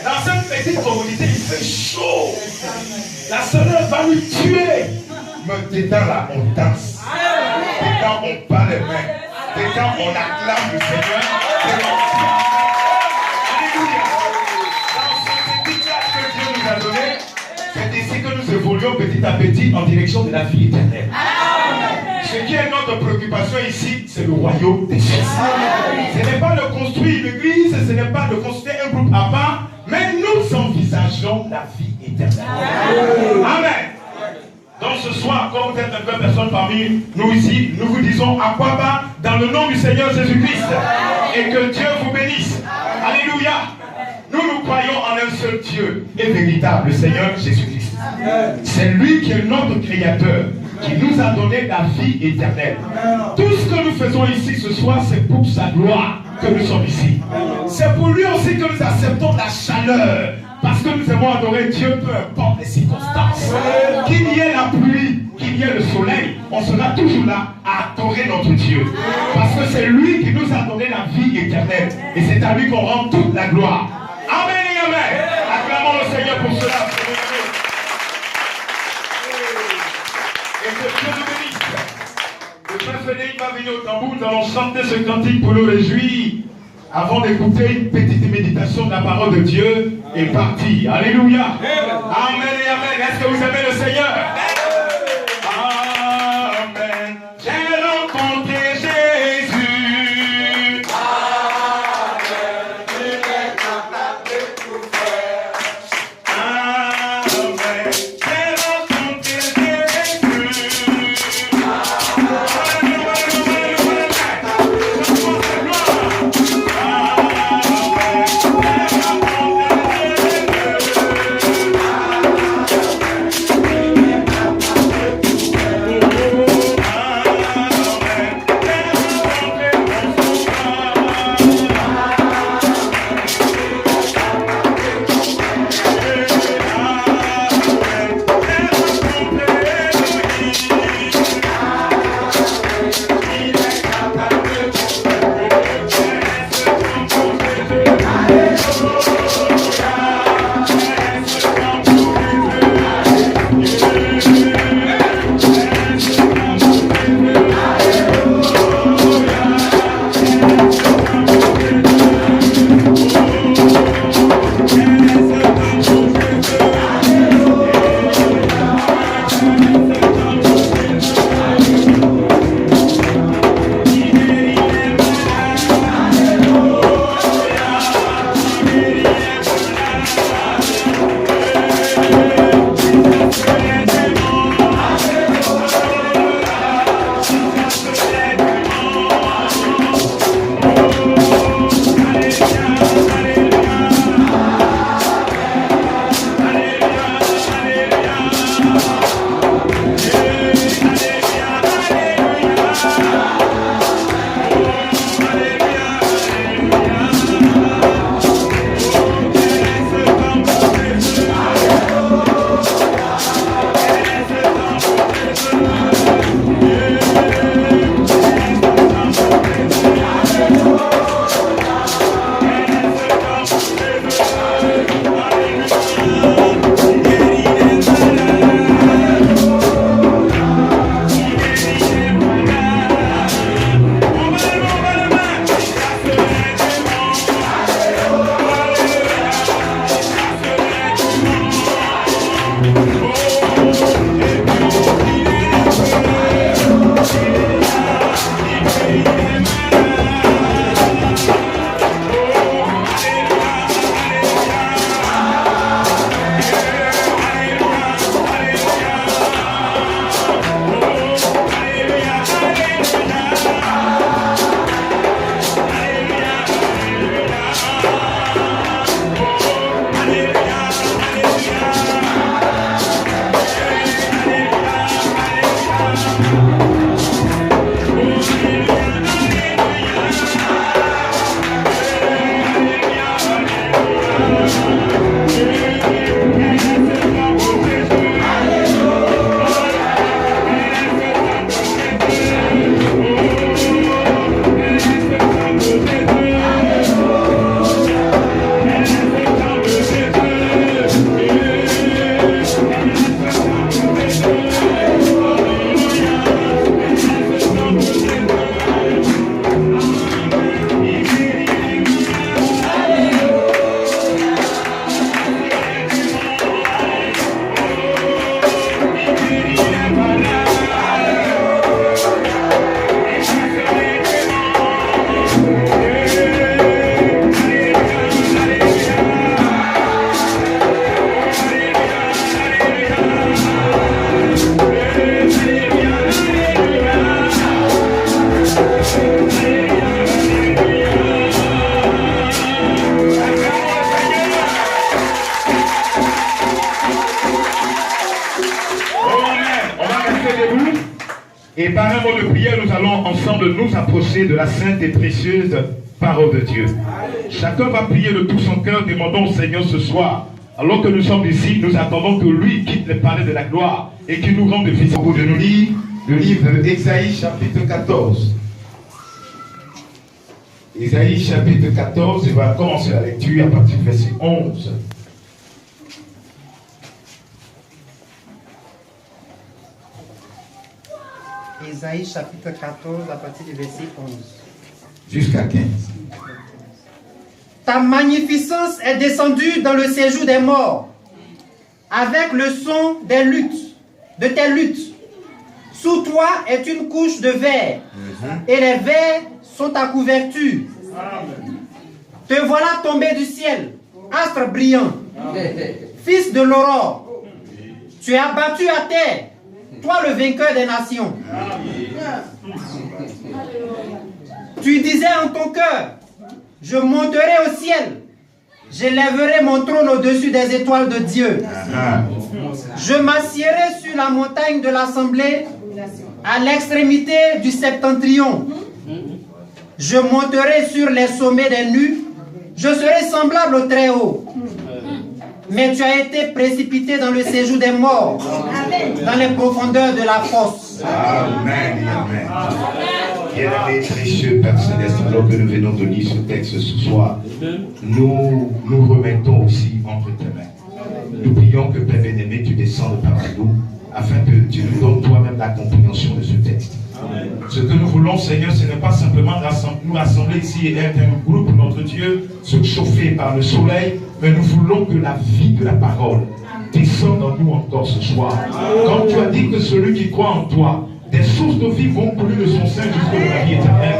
Dans cette petite commodité, il fait chaud. La sonnette va nous tuer. Mais dedans là, on danse. Dedans, on bat les mains. Dedans, on acclame le Seigneur. Alléluia. Dans ce petit classe que Dieu nous a donné, c'est ici que nous évoluons petit à petit en direction de la vie éternelle. Ce qui est notre préoccupation ici, c'est le royaume des cieux. Ce n'est pas de construire une église, ce n'est pas de construire un groupe à part, mais nous envisageons la vie éternelle. Amen. Donc ce soir, comme vous êtes un peu personne parmi nous ici, nous vous disons à quoi bas dans le nom du Seigneur Jésus-Christ. Et que Dieu vous bénisse. Alléluia. Nous croyons en un seul Dieu et véritable, le Seigneur Jésus-Christ. C'est lui qui est notre Créateur, qui nous a donné la vie éternelle. Tout ce que nous faisons ici ce soir, c'est pour sa gloire que nous sommes ici. C'est pour lui aussi que nous acceptons la chaleur. Parce que nous aimons adorer Dieu, peu importe les circonstances. Qu'il y ait la pluie, qu'il y ait le soleil, on sera toujours là à adorer notre Dieu. Parce que c'est lui qui nous a donné la vie éternelle. Et c'est à lui qu'on rend toute la gloire. Amen et amen. Acclamons le Seigneur pour cela. Et que Dieu nous bénisse. Le frère Frédéric va venir au tambour. Nous allons chanter ce cantique pour nous réjouir. Avant d'écouter une petite méditation de la parole de Dieu est parti. Alléluia. Amen et amen. Est-ce que vous aimez le Seigneur? Amen. J'ai rencontré Jésus. Amen. Il est capable de tout faire. Amen. J'ai rencontré Jésus. Et par un mot de prière, nous allons ensemble nous approcher de la sainte et précieuse parole de Dieu. Chacun va prier de tout son cœur, demandons au Seigneur ce soir. Alors que nous sommes ici, nous attendons que lui quitte les palais de la gloire et qu'il nous rende visibles. Au bout de nous lire le livre d'Ésaïe chapitre 14. Ésaïe chapitre 14, il va commencer la lecture à partir du verset 11. Ésaïe chapitre 14 à partir du verset 11. Jusqu'à 15. Ta magnificence est descendue dans le séjour des morts, avec le son des luttes, de tes luttes. Sous toi est une couche de verre, et les vers sont ta couverture. Te voilà tombé du ciel, astre brillant, fils de l'aurore. Tu es abattu à terre, toi le vainqueur des nations. Tu disais en ton cœur, je monterai au ciel, j'élèverai mon trône au-dessus des étoiles de Dieu. Je m'assierai sur la montagne de l'assemblée, à l'extrémité du septentrion. Je monterai sur les sommets des nues, je serai semblable au Très-Haut. Mais tu as été précipité dans le séjour des morts, dans les profondeurs de la fosse. Amen. Amen. Bien-aimés, précieux Père Céleste, alors que nous venons de lire ce texte ce soir, nous nous remettons aussi entre tes mains. Nous prions que Père bien-aimé, tu descendes parmi nous, afin que tu nous donnes toi-même la compréhension de ce texte. Amen. Ce que nous voulons, Seigneur, ce n'est pas simplement nous rassembler ici et être un groupe, notre Dieu, se chauffer par le soleil, mais nous voulons que la vie de la parole descende en nous encore ce soir. Comme tu as dit que celui qui croit en toi, des sources de vie vont couler de son sein jusqu'à la vie éternelle.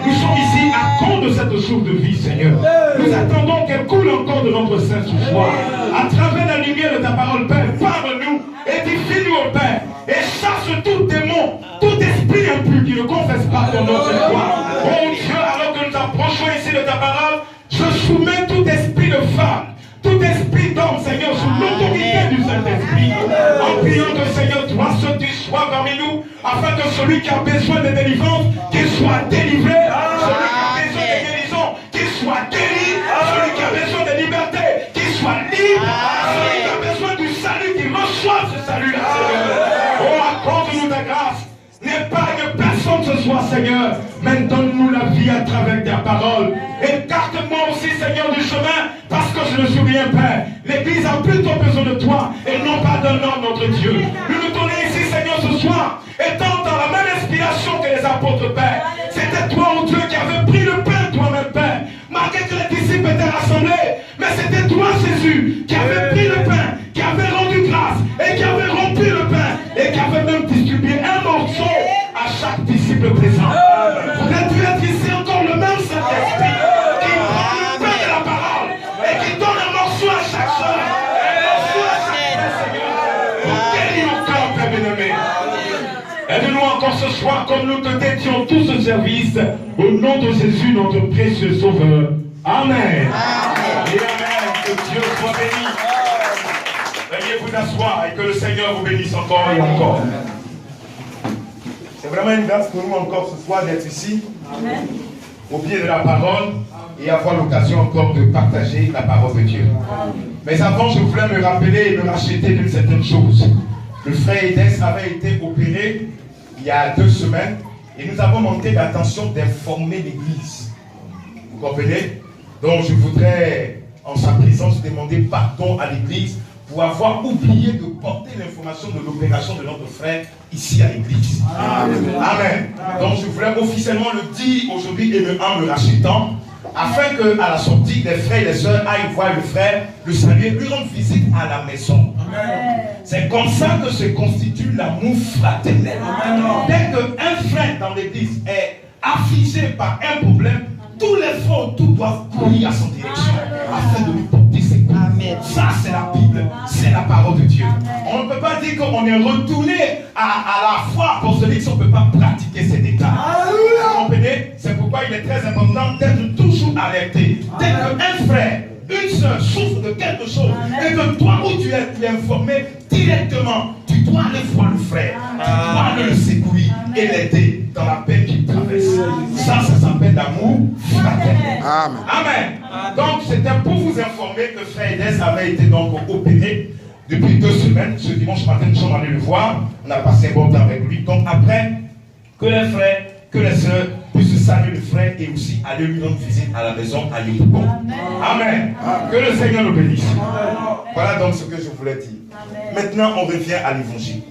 Nous sommes ici à cause de cette source de vie, Seigneur. Nous attendons qu'elle coule encore de notre sein ce soir. À travers la lumière de ta parole, Père, parle-nous, édifie-nous, au Père, et chasse tout démon, tout esprit impur qui ne confesse pas ton nom cette fois. Oh Dieu, alors que nous approchons ici de ta parole, je soumets tout esprit de femme, tout esprit d'homme, Seigneur, sous l'autorité du Saint-Esprit, en priant que, Seigneur, toi seul tu sois parmi nous, afin que celui qui a besoin de délivrance, qu'il soit délivré, celui qui a besoin de guérison, qu'il soit guéri, celui qui a besoin de liberté, qu'il soit libre, celui qui a besoin du salut, qu'il reçoive ce salut-là, Seigneur. Oh, accorde-nous ta grâce. N'épargne personne ce soir, Seigneur, mais donne-nous la vie à travers ta parole. Écarte-moi aussi, Seigneur, du chemin, parce que je ne suis rien, Père. L'Église a plutôt besoin de toi, et non pas d'un homme, notre Dieu. Nous nous tournons ici, Seigneur, ce soir, étant dans la même inspiration que les apôtres, Père. C'était toi, oh Dieu, qui avais pris le pain toi-même, Père. Malgré que les disciples étaient rassemblés, mais c'était toi, Jésus, qui avait pris le pain, qui avait rendu grâce, et qui avait rompu le pain, et qui avait même distribué un morceau à chaque disciple présent. Voudrais-tu être ici encore le même Saint-Esprit qui prend le pain de la parole et qui donne un morceau à chaque soeur, un morceau à chaque frère, Seigneur, pour guérir nos cœurs, Père bien-aimé. Aide-nous encore ce soir comme nous te dédions tout ce service au nom de Jésus, notre précieux Sauveur. Amen. Et Amen. Que Dieu soit béni. Veuillez vous asseoir et que le Seigneur vous bénisse encore et encore. C'est vraiment une grâce pour nous encore ce soir d'être ici, au pied de la parole, et avoir l'occasion encore de partager la parole de Dieu. Mais avant, je voulais me rappeler et me racheter d'une certaine chose. Le frère Edès avait été opéré il y a 2 semaines, et nous avons manqué d'attention d'informer l'Église. Vous comprenez? Donc je voudrais, en sa présence, demander pardon à l'Église pour avoir oublié de porter l'information de l'opération de notre frère ici à l'église. Amen. Amen. Donc je voulais officiellement le dire aujourd'hui et en me rachetant, afin qu'à la sortie, les frères et les sœurs aillent voir le frère, le saluer, lui rendre visite à la maison. C'est comme ça que se constitue l'amour fraternel. Dès qu'un frère dans l'église est affligé par un problème, tous les frères autour doivent courir à son direction afin de lui porter ses coups. Ça, c'est la Bible, c'est la parole de Dieu. On ne peut pas dire qu'on est retourné à la foi apostolique si on ne peut pas pratiquer ces détails. Vous comprenez? C'est pourquoi il est très important d'être toujours alerté. Dès qu'un frère, une soeur souffre de quelque chose et que toi où tu es informé directement, tu dois aller voir le frère, tu dois aller le secourir et l'aider dans la peine qu'il traverse. Ça s'appelle l'amour fraternel. Amen. Amen. Donc c'était pour vous informer que frère Edès avait été donc opéré depuis 2 semaines. Ce dimanche matin, nous sommes allés le voir. On a passé un bon temps avec lui. Donc après, que les frères, que les sœurs puissent saluer le frère et aussi aller lui rendre visite à la maison à Yopougon. Amen. Que le Seigneur nous bénisse. Voilà donc ce que je voulais dire. Maintenant, on revient à l'évangile.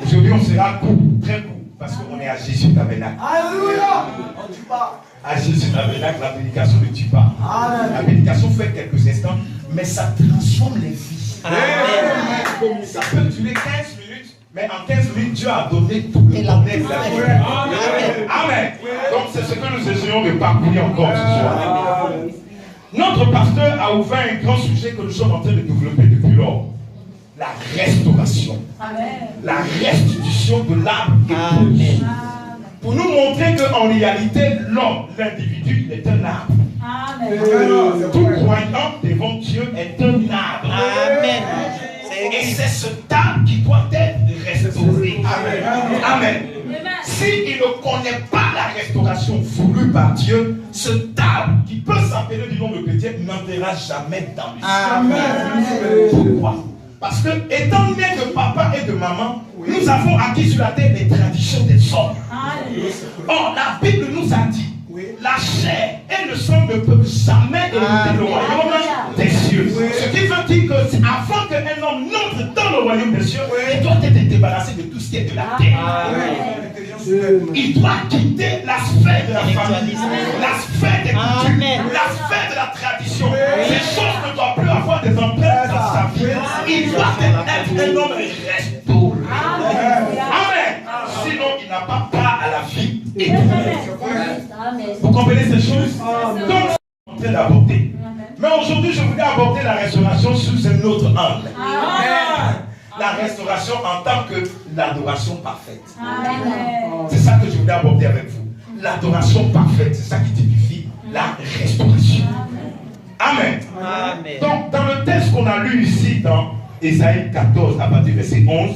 Aujourd'hui, on sera court, très court. Parce qu'on est à Jésus Tabernacle. Alléluia. On tue pas. À Jésus Tabernacle, la prédication ne tue pas. La prédication fait quelques instants, mais ça transforme les vies. Amen. Ça peut durer 15 minutes, mais en 15 minutes, Dieu a donné tout le contexte de la vie. Amen. Donc c'est ce que nous essayons de parcourir encore ce soir. Notre pasteur a ouvert un grand sujet que nous sommes en train de développer depuis lors. La restauration. Amen. La restitution de l'âme. Amen. Pour nous montrer qu'en réalité, l'homme, l'individu, il est un arbre. Amen. Tout croyant devant Dieu est un arbre. Amen. Et c'est ce arbre qui doit être restauré. Amen. Amen. S'il ne connaît pas la restauration voulue par Dieu, ce arbre qui peut s'appeler du nom de chrétien n'entrera jamais dans le ciel. Amen. Pourquoi? Parce que, étant donné que papa et de maman, nous avons acquis sur la terre les traditions des hommes. Or, la Bible nous a dit, la chair et le sang ne peuvent jamais hériter le royaume des cieux. Ce qui veut dire que avant qu'un homme n'entre dans le royaume des cieux, il doit être débarrassé de tout ce qui est de la terre. Il doit quitter la sphère de la famille, la sphère des coutumes, la sphère de la tradition. Ces choses ne doivent plus avoir des empreintes dans sa vie. Il doit être un homme restauré. Amen. Sinon, il n'a pas part à la vie éternelle. Vous comprenez ces choses? Donc, on est en train d'aborder. Mais aujourd'hui, je voudrais aborder la restauration sous un autre angle. La restauration en tant que l'adoration parfaite. C'est ça que je voudrais aborder avec vous. L'adoration parfaite, c'est ça qui typifie la restauration. Amen. Amen. Donc, dans le texte qu'on a lu ici, dans Ésaïe 14, à partir du verset 11,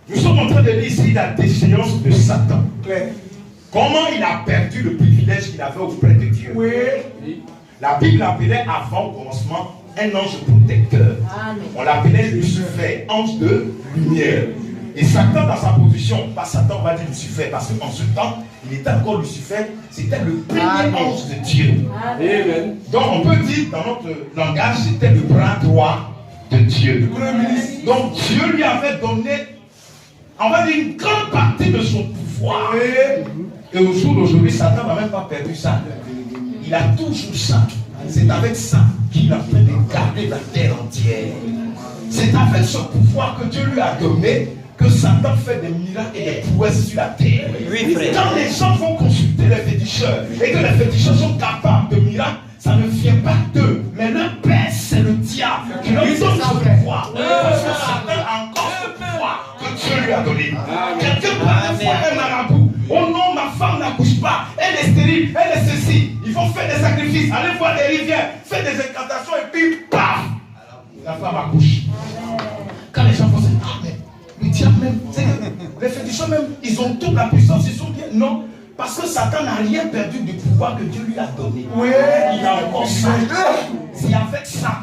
nous sommes en train de lire ici la déchéance de Satan. Comment il a perdu le privilège qu'il avait auprès de Dieu. La Bible l'appelait avant au commencement un ange protecteur. On l'appelait Lucifer, ange de lumière. Et Satan dans sa position, pas Satan, on va dire Lucifer, parce qu'en ce temps, il était encore Lucifer, c'était le premier ange de Dieu. Amen. Donc on peut dire dans notre langage, c'était le bras droit de Dieu. Donc Dieu lui avait donné, on va dire, une grande partie de son pouvoir. Et au jour d'aujourd'hui, Satan n'a même pas perdu ça. Il a toujours ça. C'est avec ça qu'il a fait de garder la terre entière. C'est avec ce pouvoir que Dieu lui a donné que Satan fait des miracles et des prouesses sur la terre. Oui, quand les gens vont consulter les féticheurs et que les féticheurs sont capables de miracles, ça ne vient pas d'eux, mais leur père, c'est le diable qui leur donne ce pouvoir. Parce que Satan a encore ce pouvoir que Dieu lui a donné. Quelqu'un parle de foi, un marabout. Oh non, ma femme n'accouche pas, elle est stérile, elle est ceci. Il faut faire des sacrifices, aller voir des rivières, faire des incantations et puis paf, la femme accouche. Quand les gens vont se dire, ah mais le diable même, c'est que les féticheurs même, ils ont toute la puissance, ils sont bien. Non, parce que Satan n'a rien perdu du pouvoir que Dieu lui a donné. Il a encore ça. C'est avec ça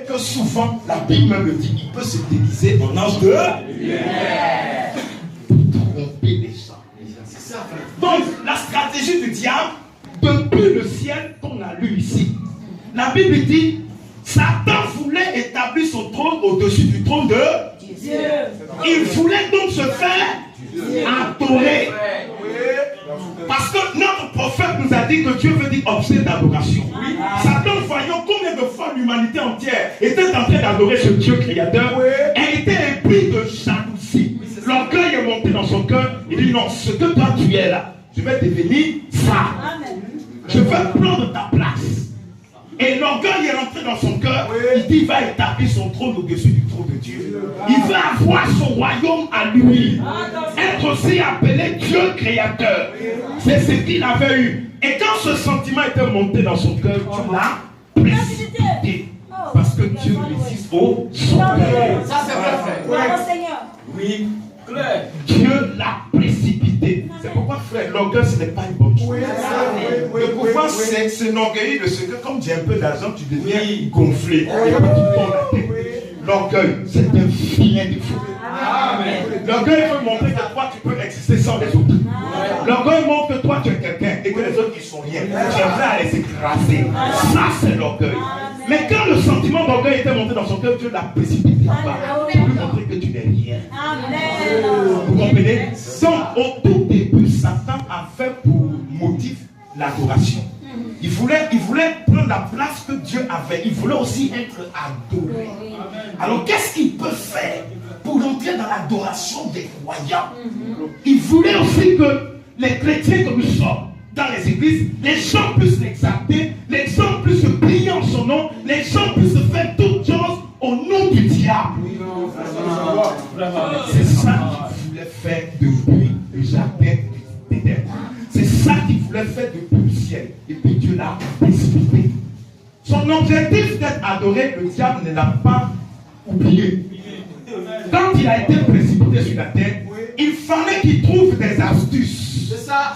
que souvent, la Bible même le dit, il peut se déguiser en ange de lumière pour tromper les gens. Donc, la stratégie du diable, depuis le ciel qu'on a lu ici, la Bible dit, Satan voulait établir son trône au-dessus du trône de Dieu. Il voulait donc se faire adorer. Parce que notre prophète nous a dit que Dieu veut dire objet d'adoration. Satan, voyant combien de fois l'humanité entière était en train d'adorer ce Dieu créateur, elle était épris de jalousie. L'orgueil est monté dans son cœur. Il dit non, ce que toi tu es là, je vais devenir ça. Je vais prendre ta place. Et l'orgueil est rentré dans son cœur. Il dit il va établir son trône au-dessus du trône de Dieu. Il va avoir son royaume à lui. Être aussi appelé Dieu créateur. C'est ce qu'il avait eu. Et quand ce sentiment était monté dans son cœur, Dieu l'a précipité. Parce que Dieu résiste au sommet. Ça c'est vrai, frère. Oui. Dieu l'a précipité. C'est pourquoi, frère, l'orgueil, ce n'est pas une bonne chose. Le pouvoir, c'est s'enorgueillir de ce que, comme tu as un peu d'argent, tu deviens gonflé. Et puis tu tombes la tête. L'orgueil, c'est un vilain défaut. L'orgueil veut montrer que toi, tu peux exister sans les autres. L'orgueil montre que toi, tu es quelqu'un et que les autres, ils sont rien. Tu es prêt à les écraser. Ça, c'est l'orgueil. Mais quand le sentiment d'orgueil était monté dans son cœur, Dieu l'a précipité en bas pour lui montrer que tu n'es rien. Vous comprenez? Donc, au tout début, Satan a fait pour motif l'adoration. Il voulait prendre la place que Dieu avait. Il voulait aussi être adoré. Alors, qu'est-ce qu'il peut faire pour entrer dans l'adoration des croyants? Il voulait aussi que les chrétiens que nous sommes dans les églises, les gens puissent l'exalter, les gens puissent prier en son nom, les gens puissent faire toutes choses au nom du diable. C'est ça qu'il voulait faire depuis le jardin d'Éden. C'est ça qu'il voulait faire depuis le ciel. Et puis Dieu l'a précipité. Son objectif d'être adoré, le diable ne l'a pas oublié. Quand il a été précipité sur la terre, il fallait qu'il trouve des astuces. C'est ça.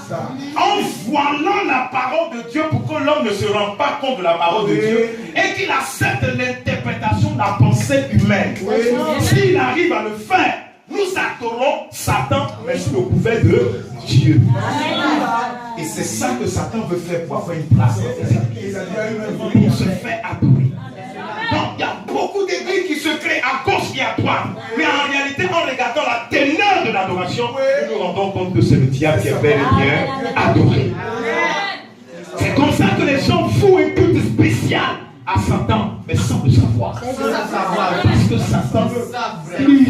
En voilant la parole de Dieu pour que l'homme ne se rende pas compte de la parole de Dieu et qu'il accepte l'interprétation de la pensée humaine. S'il arrive à le faire, nous adorons Satan, mais sous le couvert de Dieu. Et c'est ça que Satan veut faire pour avoir une place pour se faire adorer. Donc il y a beaucoup d'églises qui se créent à gauche et à droite. Mais en réalité, en regardant la teneur de l'adoration, nous nous rendons compte que c'est le diable qui est bel et bien adoré. C'est comme ça que les gens font un culte spécial à Satan, mais sans le savoir. Parce que Satan use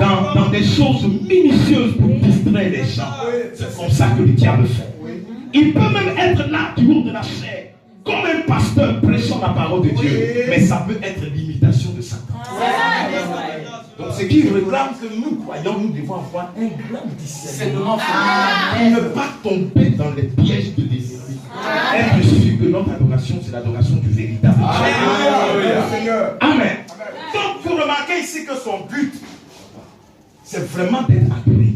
dans des choses minutieuses pour distraire les gens. C'est comme ça que le diable fait. Il peut même être là du haut de la chair, comme un pasteur prêchant la parole de Dieu, mais ça peut être l'imitation de Satan. Donc ce qui réclame que nous croyons, nous devons avoir un grand discernement et ne pas tomber dans les pièges de l'ennemi. Être sûr que notre adoration, c'est l'adoration du véritable Dieu. Amen. Donc vous remarquez ici que son but, c'est vraiment d'être adoré.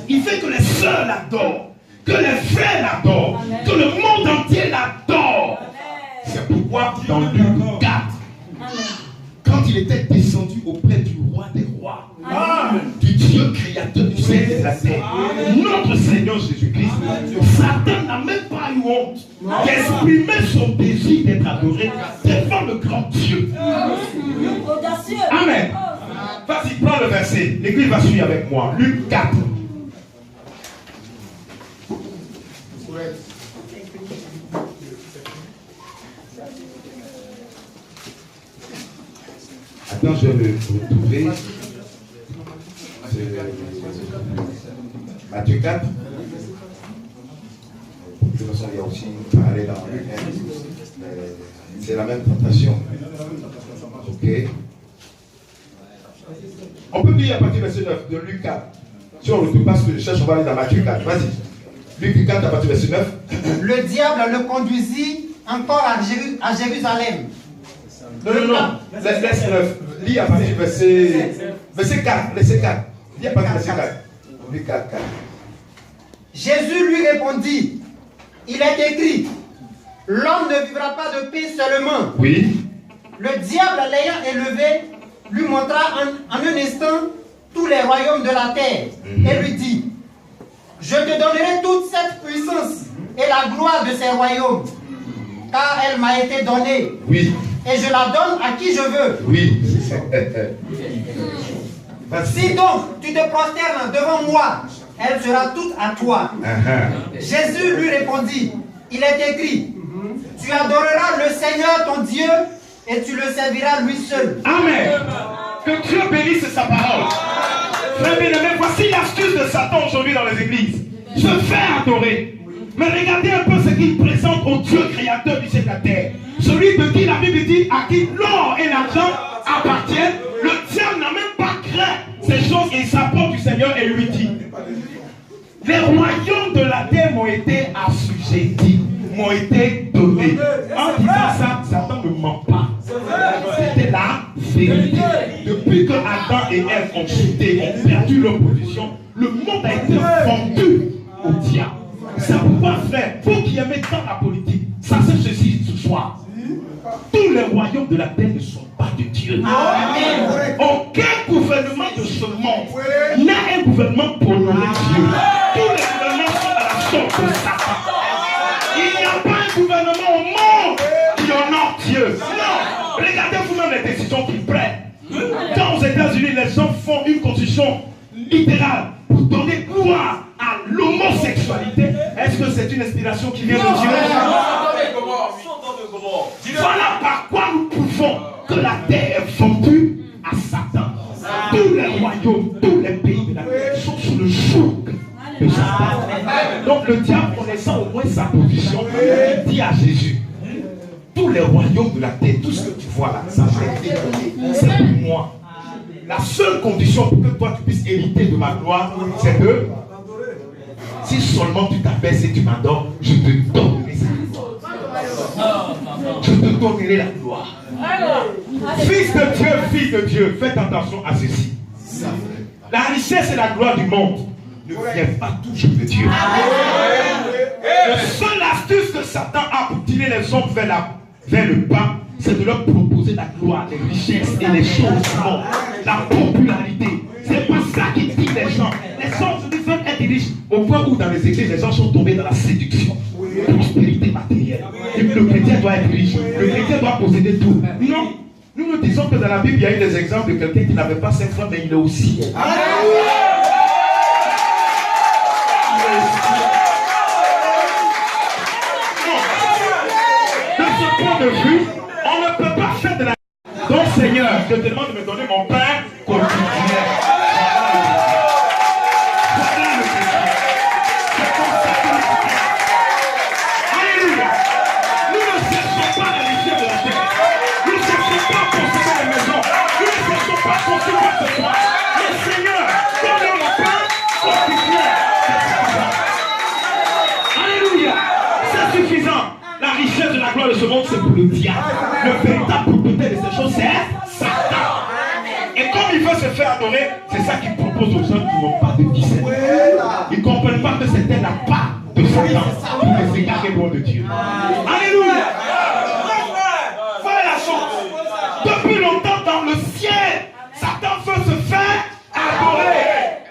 Il fait que les sœurs l'adorent, que les frères l'adorent, que le monde entier l'adore. C'est pourquoi dans Luc 4, quand il était descendu auprès du roi des rois, du Dieu créateur du ciel et de la terre, notre Seigneur Jésus-Christ, Satan n'a même pas eu honte d'exprimer son désir d'être adoré devant le grand Dieu. Amen. Vas-y, prends le verset. L'église va suivre avec moi. Luc 4. Attends, je vais le retrouver. Matthieu 4. De toute façon, il y a aussi une parallèle dans Luc 1. C'est la même tentation. Ok. On peut lire à partir du verset 9 de Luc 4. Si on ne retrouve pas ce que je cherche, on va aller dans Matthieu 4. Vas-y. Luc 4 à partir du verset 9. Le diable le conduisit encore à Jérusalem. Non. Laisse 9. Lis à partir du verset 4. Verset 4. Lis à partir du verset 4. Luc 4, 4. Jésus lui répondit, il est écrit, l'homme ne vivra pas de paix seulement. Oui. Le diable l'ayant élevé, lui montra en un instant tous les royaumes de la terre et lui dit, je te donnerai toute cette puissance et la gloire de ces royaumes, car elle m'a été donnée. Oui. Et je la donne à qui je veux. Oui. Si donc tu te prosternes devant moi, elle sera toute à toi. Jésus lui répondit, il est écrit, tu adoreras le Seigneur ton Dieu et tu le serviras lui seul. Amen. Que Dieu bénisse sa parole. Frère bien-aimé, voici l'astuce de Satan aujourd'hui dans les églises. Se faire adorer. Mais regardez un peu ce qu'il présente au Dieu créateur du ciel et de la terre. Celui de qui la Bible dit à qui l'or et l'argent appartiennent. Le diable n'a même pas craint ces choses et il s'apporte du Seigneur et lui dit, les royaumes de la terre m'ont été assujettis, m'ont été donnés. En disant ça, Satan ne ment pas. C'était la vérité. Depuis que Adam et Ève ont chuté, ont perdu leur position, le monde a été vendu au diable. C'est pourquoi, frère, vous qui aimez tant la politique, sachez ceci ce soir. Tous les royaumes de la terre ne sont pas de Dieu. Amen. Aucun gouvernement de ce monde n'a un gouvernement pour nommer Dieu. Tous les gouvernements sont à la sorte de Satan. Il n'y a pas un gouvernement au monde qui honore Dieu. Non. Regardez vous-même les décisions qu'ils prennent. Quand aux États-Unis, les gens font une constitution littérale pour droit à l'homosexualité, est-ce que c'est une inspiration qui vient de Dieu? Voilà par quoi nous prouvons que la terre est vendue à Satan. Tous les royaumes, tous les pays de la terre sont sous le joug de Satan. Donc le diable, connaissant au moins sa position, il dit à Jésus, tous les royaumes de la terre, tout ce que tu vois là, ça va être détruit. C'est pour moi. La seule condition pour que toi tu puisses hériter de ma gloire, c'est de, si seulement tu t'abaisses et tu m'adores, je te donnerai ça. Je te donnerai la gloire. Fils de Dieu, faites attention à ceci. La richesse et la gloire du monde ne viennent pas toujours de Dieu. La seule astuce que Satan a pour tirer les hommes vers le bas, c'est de leur proposer la gloire, les richesses et les choses du monde, la popularité. C'est pas ça qui tire les gens. Les gens veulent être riches au point où dans les églises, les gens sont tombés dans la séduction, la prospérité matérielle. Et puis le chrétien doit être riche, le chrétien doit posséder tout. Non, nous disons que dans la Bible, il y a eu des exemples de quelqu'un qui n'avait pas 5 francs, mais il est aussi. De ce point de vue, on ne peut pas faire de la... Donc Seigneur, je te demande de me donner mon pain quotidien. Alléluia. Nous ne cherchons pas la richesse de la terre. Nous ne cherchons pas à posséder les maisons. Nous ne cherchons pas à construire quoi que ce soit. Mais Seigneur, donne-nous mon pain quotidien. Alléluia. C'est suffisant. La richesse de la gloire de ce monde, c'est pour le diable. Le véritable propriétaire de ces choses, c'est Satan. Et comme il veut se faire adorer, c'est ça qu'il propose aux gens qui n'ont pas de discernement. Ils ne comprennent pas que c'était la part de Satan pour les égarer loin de Dieu. Alléluia. Voilà la chose. Depuis longtemps dans le ciel, Satan veut se faire adorer.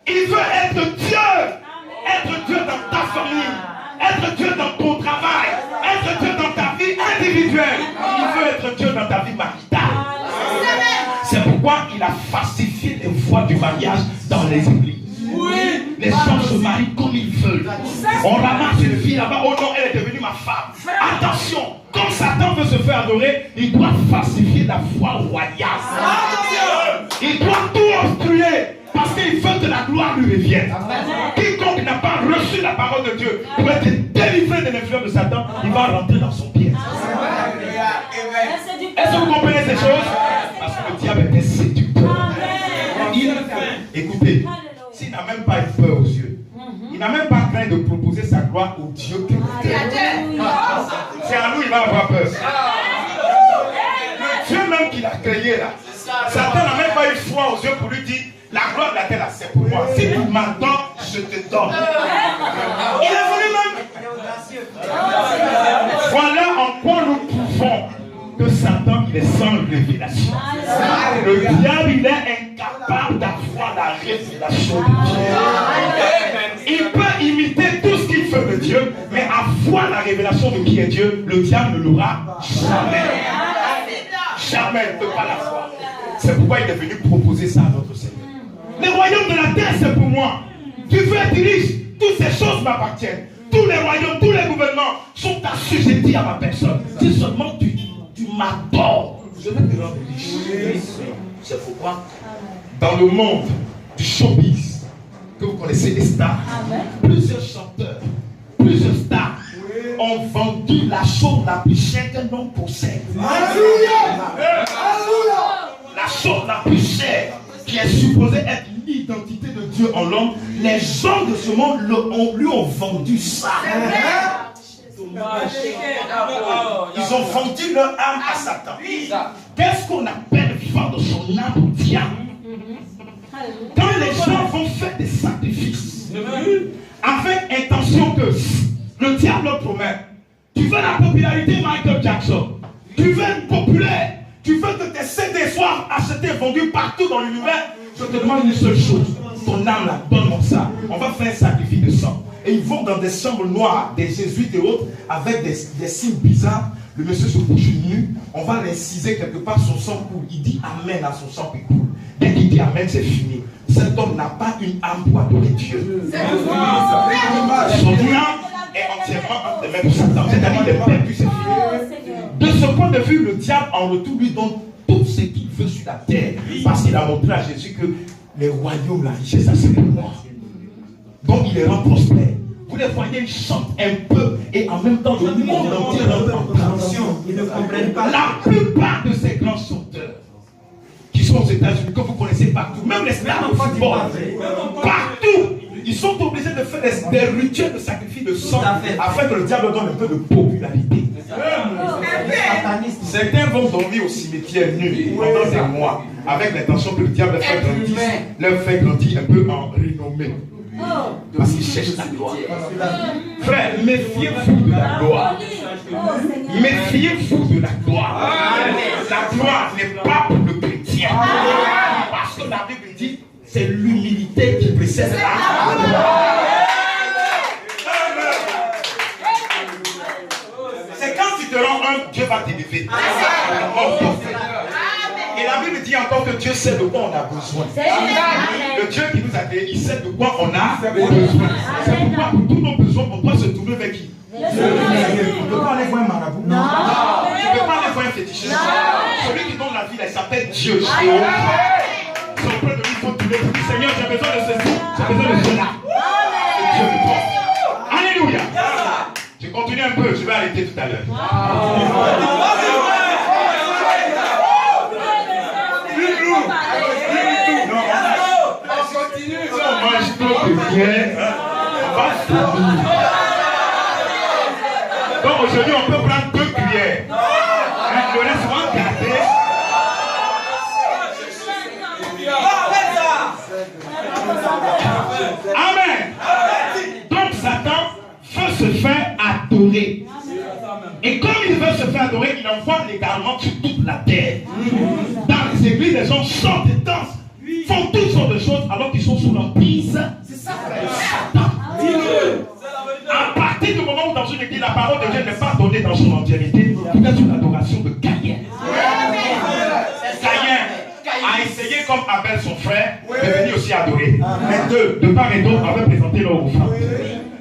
Il veut être Dieu. Être Dieu dans ta famille. Être Dieu dans ton travail. Être Dieu dans ta vie individuelle. Il veut être Dieu dans ta vie maritale. C'est pourquoi il a falsifié les voies du mariage dans les églises. Les gens se marient comme ils veulent. On ramasse une fille là-bas. Oh non, elle est devenue ma femme. Attention, quand Satan veut se faire adorer, il doit falsifier la foi royale. Il doit tout obstruer. Parce qu'il veut que la gloire lui revienne. Quiconque n'a pas reçu la parole de Dieu pour être délivré de l'influence de Satan, il va rentrer dans son piège. Est-ce que vous comprenez ces choses? Parce que le diable est un séducteur. Écoutez, s'il n'a même pas eu peur aux yeux, il n'a même pas craint de proposer sa gloire au Dieu créateur. C'est à nous il va avoir peur. Le Dieu même qui l'a créé là, Satan n'a même pas eu foi aux yeux pour lui dire la gloire de la terre, c'est pour moi. Si tu m'attends, je te donne. Il est venu même. Voilà en quoi nous prouvons que Satan, il est sans révélation. Le diable, il est incapable d'avoir la révélation de Dieu. Il peut imiter tout ce qu'il fait de Dieu, mais avoir la révélation de qui est Dieu, le diable ne l'aura jamais. Jamais, il ne peut pas la voir. C'est pourquoi il est venu proposer ça à notre Seigneur. Les royaumes de la terre, c'est pour moi. Tu veux être riche, toutes ces choses m'appartiennent. Tous les royaumes, tous les gouvernements sont assujettis à ma personne. Si seulement tu m'adores, je vais te rendre riche. C'est pourquoi, dans le monde du showbiz, que vous connaissez les stars, plusieurs chanteurs, plusieurs stars ont vendu la chose la plus chère qu'un homme possède. La chose la plus chère qui est supposée être l'identité de Dieu en l'homme, les gens de ce monde lui ont vendu ça. Ils ont vendu leur âme à Satan. Qu'est-ce qu'on appelle vendre son âme au diable? Quand les gens vont faire des sacrifices avec intention que le diable leur promet, tu veux la popularité Michael Jackson, tu veux être populaire, tu veux que tes CD soient achetés, vendus partout dans l'univers, je te demande une seule chose, ton âme là, donne-moi ça. On va faire un sacrifice de sang. Et ils vont dans des chambres noires, des jésuites et autres, avec des signes bizarres. Le monsieur se couche nu, on va l'inciser quelque part, son sang coule. Il dit Amen à son sang qui coule. Dès qu'il dit Amen, c'est fini. Cet homme n'a pas une âme pour adorer Dieu. Son âme est entièrement entre les mains de Satan. C'est-à-dire qu'il est perdu, c'est fini. De ce point de vue, le diable en retour lui donne tout ce qu'il veut sur la terre. Parce qu'il a montré à Jésus que les royaumes, la richesse, ça c'est pour moi. Donc il les rend prospères. Vous les voyez, ils chantent un peu et en même temps le monde entier rentre en tension. Ils ne comprennent pas. La plupart de ces grands chanteurs qui sont aux États-Unis, que vous connaissez partout, même les stars de football, partout, ils sont obligés de faire des rituels de sacrifice de sang afin que le diable donne un peu de popularité. Certains vont dormir au cimetière nus pendant des mois avec l'intention que le diable leur fait grandir un peu en renommée. Parce qu'ils cherchent la gloire. Frère, méfiez-vous de la gloire. Méfiez-vous de la gloire. La gloire n'est pas pour le chrétien. Parce que la Bible dit c'est l'humilité qui précède la gloire. C'est quand tu te rends humble, Dieu va t'élever. Et la Bible dit encore que Dieu sait de quoi on a besoin. Le Dieu qui nous a créé, il sait de quoi on a besoin. C'est pourquoi pour tous nos besoins, on doit se tourner vers qui? On ne peut pas aller voir un marabout. Non. Tu ne peux pas aller voir un fétichiste. Celui qui donne la vie, il s'appelle Dieu. C'est auprès de lui, il faut tourner. Seigneur, j'ai besoin de ceci. J'ai besoin de cela. Et Dieu répond. Alléluia. Je continue un peu, je vais arrêter tout à l'heure. Donc aujourd'hui on peut prendre 2 cuillères. Le reste on va garder. Amen. Donc Satan veut se faire adorer. Et comme il veut se faire adorer, il envoie légalement sur toute la terre. Dans les églises, les gens chantent et dansent, font toutes sortes de choses alors qu'ils sont sous l'emprise. C'est ça, frère. Satan. À partir du moment où dans une église, la parole de Dieu n'est pas donnée dans son entièreté, il y a une adoration de Caïn. Caïn a essayé, comme Abel, son frère, de venir aussi adorer. Mais deux, de part et d'autre, avaient présenté leur offrande.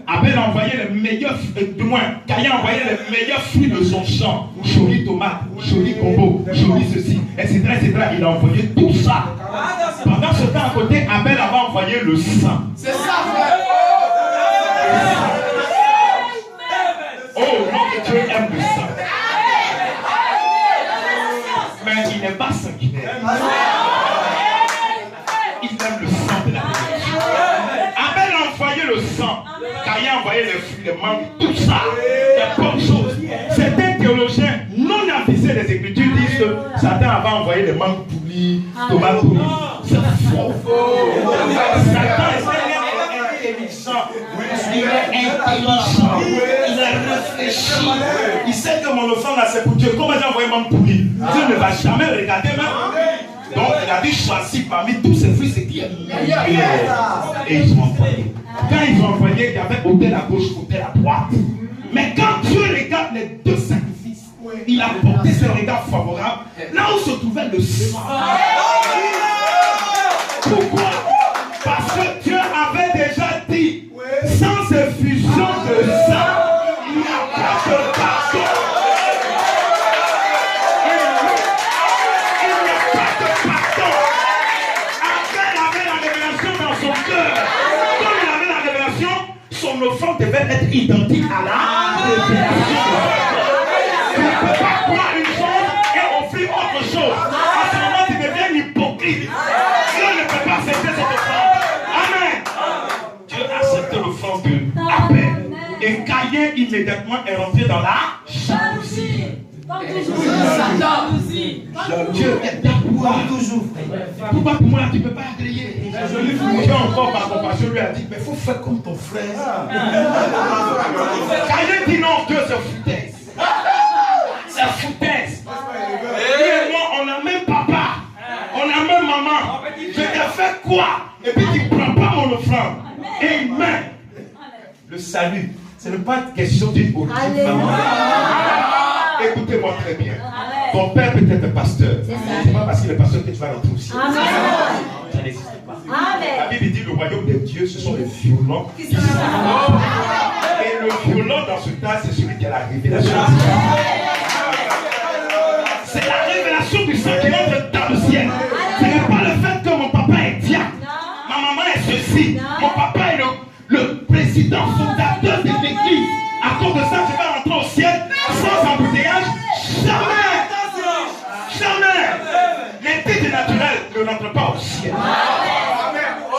Abel a envoyé les meilleurs, du moins, Caïn a envoyé les meilleurs fruits de son champ. Jolie tomate, joli combo, joli ceci, etc., etc. Il a envoyé tout ça. Pendant ce temps à côté, Abel avait envoyé le sang. C'est ça, frère. Oh, non, que Dieu aime le sang. Mais il n'est pas sanguinaire. Il aime le sang de la rédemption. Abel a envoyé le sang. Caïn a envoyé les fruits, les mangues, tout ça. Des bonnes choses. Certains théologiens non avisés des Écritures disent que Satan avait envoyé les mangues pourries, tomates pourries. C'est faux. Satan est intelligent. Il est intelligent. Il a réfléchi. Il sait que mon offrande là c'est pour Dieu. Comment j'ai envoyé mangue pourrie? Dieu ne va jamais regarder même. Donc il a dit choisir parmi tous ces fruits ce qui est meilleur. Et ils ont envoyé. Quand ils ont envoyé, il y avait autel à gauche, autel à droite. Mais quand Dieu regarde les deux sacrifices, il a porté ses regards favorables là où se trouvait le sang. Pourquoi? Parce que Dieu avait déjà dit, sans effusion de sang, il n'y a pas de pardon. Il n'y a pas de pardon. Abel avait la révélation dans son cœur. Comme il avait la révélation, son offrande devait être identique à la révélation. Tu ne peux pas croire une chose et offrir autre chose. À ce moment, tu deviens hypocrite. Dieu ne peut pas accepter cette offrande. Amen. Dieu accepte l'offrande d'Abel. Et Caïn immédiatement est rentré dans la jalousie. Dieu est d'accord toujours. Pourquoi pour moi tu ne peux pas agréer? Dieu encore par compassion lui a dit, mais il faut faire comme ton frère. Caïn dit non, Dieu c'est foutaise. C'est foutaise. Lui et moi on a même papa. On a même maman. Je t'ai fait quoi? Et puis tu ne prends pas mon offrande. Amen. Le salut, ce n'est pas question d'une origine familiale. Écoutez-moi très bien. Ton père peut être pasteur. C'est pas parce qu'il est pasteur que tu vas rentrer aussi. n'existe pas. Amen. La Bible dit le royaume de Dieu, ce sont les violents qui s'en vont. Et le violent dans ce cas, c'est celui qui a la révélation. C'est la révélation du sang qui entre dans le ciel. Ce n'est pas le fait que mon papa est diacre, ma maman est ceci, mon papa est le président fondateur de l'église. À cause de ça, je vais rentrer au ciel sans embouteillage. Jamais! Jamais! Les titres naturels ne rentrent pas au ciel.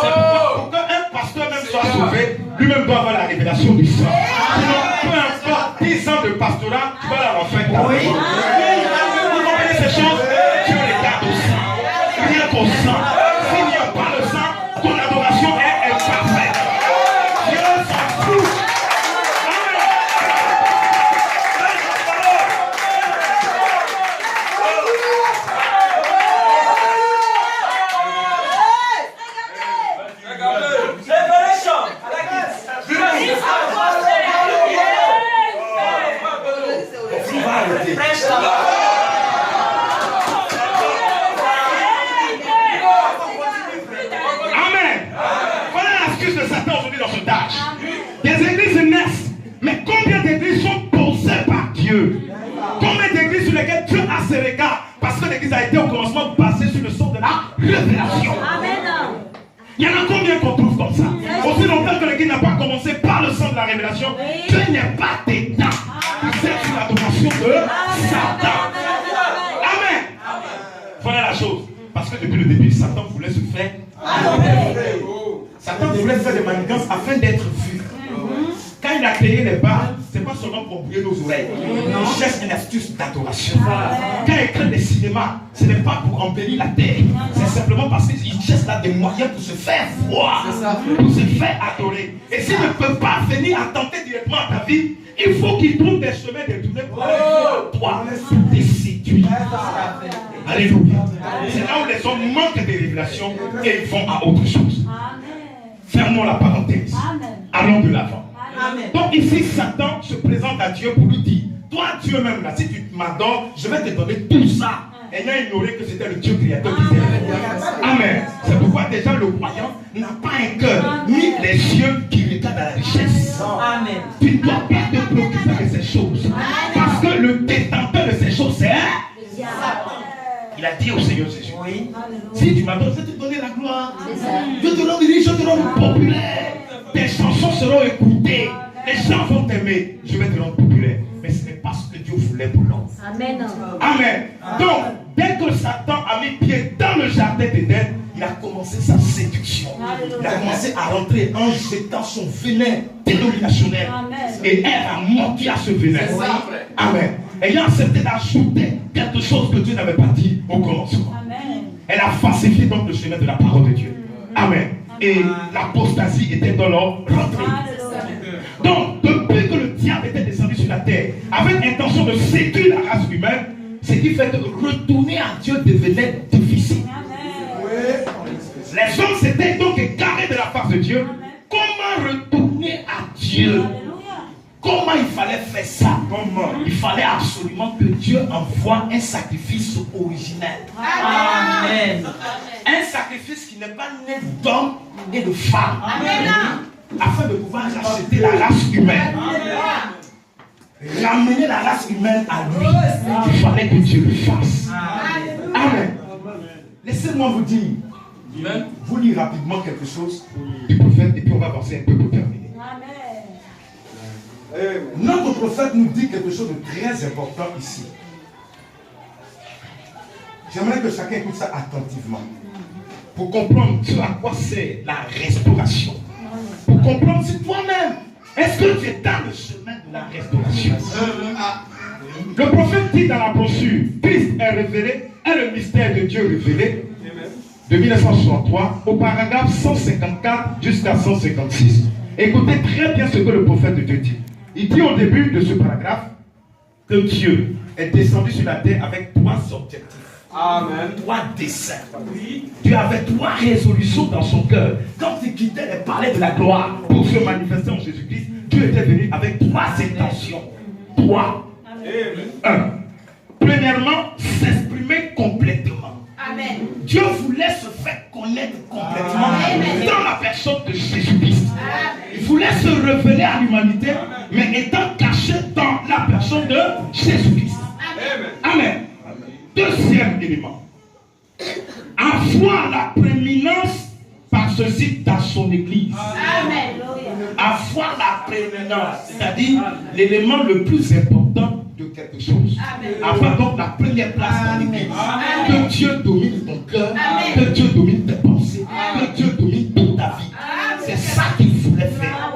C'est pourquoi pour qu'un pasteur même soit sauvé, lui-même doit avoir la révélation du sang. Sinon, peu importe 10 ans de pastorat, tu vas la refaire ta vie. Vous comprenez ces choses? Dieu les garde au sang. Rien qu'au sang. S'il n'y a pas le sang, ton adoration est imparfaite. Dieu s'en fout. Amen. Voilà l'astuce de Satan aujourd'hui dans ce tâche. Des églises naissent, mais combien d'églises sont posées par Dieu? Combien d'églises sur lesquelles Dieu a ses regards? Parce que l'église a été au commencement basée sur le son de la révélation. Il y en a combien qu'on trouve comme ça? Aussi longtemps que l'église n'a pas commencé par le son de la révélation, Dieu n'est pas dedans. Vous êtes sur l'adoration de Satan. Amen. Voilà la chose. Parce que depuis le début, Satan voulait se faire. Satan voulait faire des manigances afin d'être vu. Quand il a créé les bars, ce n'est pas seulement pour bouiller nos oreilles. Il cherche une astuce d'adoration. Quand il crée des cinémas, ce n'est pas pour embellir la terre. C'est simplement parce qu'il cherche là des moyens pour se faire voir, pour se faire adorer. Et s'il ne peut pas venir attenter directement à ta vie, il faut qu'il trouve des chemins détournés pour aller vers toi, pour te séduire. Alléluia. C'est là où les hommes manquent de révélations et ils vont à autre chose. Fermons la parenthèse. Allons de l'avant. Donc ici, Satan se présente à Dieu pour lui dire, toi Dieu même là, si tu m'adores, je vais te donner tout ça. Ayant ignoré que c'était le Dieu créateur qui était là. Amen. C'est pourquoi déjà le croyant n'a pas un cœur, ni les yeux qui regardent à la richesse. Amen. Tu ne dois pas te préoccuper de ces choses. Parce que le détenteur de ces choses, c'est il a dit au Seigneur Jésus, si tu m'adores, je vais te donner la gloire. Je te rends riche, je te rends populaire. Tes chansons seront écoutées. Les gens vont t'aimer. Je vais te rendre populaire. Mais ce n'est pas ce que Dieu voulait pour l'homme. Amen. Amen. Donc, dès que Satan a mis pied dans le jardin d'Éden, il a commencé sa séduction. Il a commencé à rentrer en jetant son venin dénominationnel. Et elle a menti à ce venin. Amen. Ayant accepté d'ajouter quelque chose que Dieu n'avait pas dit au commencement. Elle a falsifié donc le chemin de la parole de Dieu. Amen. Et l'apostasie était dans leur rentrée. Donc, depuis que le diable était descendu sur la terre, avec l'intention de séduire la race humaine, ce qui fait que retourner à Dieu devenait difficile. Les hommes s'étaient donc égarés de la face de Dieu. Comment retourner à Dieu? Comment il fallait faire ça? Il fallait absolument que Dieu envoie un sacrifice originel. Amen. Un sacrifice qui n'est pas né d'homme et de femme. Amen. Afin de pouvoir racheter la race humaine. Ramener la race humaine à lui. Il fallait que Dieu le fasse. Amen. Laissez-moi vous dire. Vous lire rapidement quelque chose du prophète et puis on va avancer un peu pour terminer. Notre prophète nous dit quelque chose de très important ici. J'aimerais que chacun écoute ça attentivement. Pour comprendre ce à quoi c'est la restauration. Pour comprendre si toi-même, est-ce que tu es dans le chemin de la restauration? Le prophète dit dans la brochure, Christ est révélé, est le mystère de Dieu révélé, de 1963 au paragraphe 154 jusqu'à 156. Écoutez très bien ce que le prophète de Dieu dit. Il dit au début de ce paragraphe que Dieu est descendu sur la terre avec 3 objectifs. Amen. 3 desseins. Dieu avait 3 résolutions dans son cœur. Quand il quittait les palais de la gloire pour se manifester en Jésus-Christ, Dieu était venu avec 3 intentions. 3. 1. Premièrement, s'exprimer complètement. Amen. Dieu voulait se faire connaître complètement. révélé à l'humanité, mais étant caché dans la personne de Jésus-Christ. Amen. Deuxième élément. Avoir la prééminence par ceci dans son église. Amen. Avoir la prééminence, c'est-à-dire l'élément le plus important de quelque chose. Avoir donc la première place dans l'église. Que Dieu domine ton cœur, que Dieu domine tes pensées, que Dieu domine toute ta vie. C'est ça qu'il voulait faire.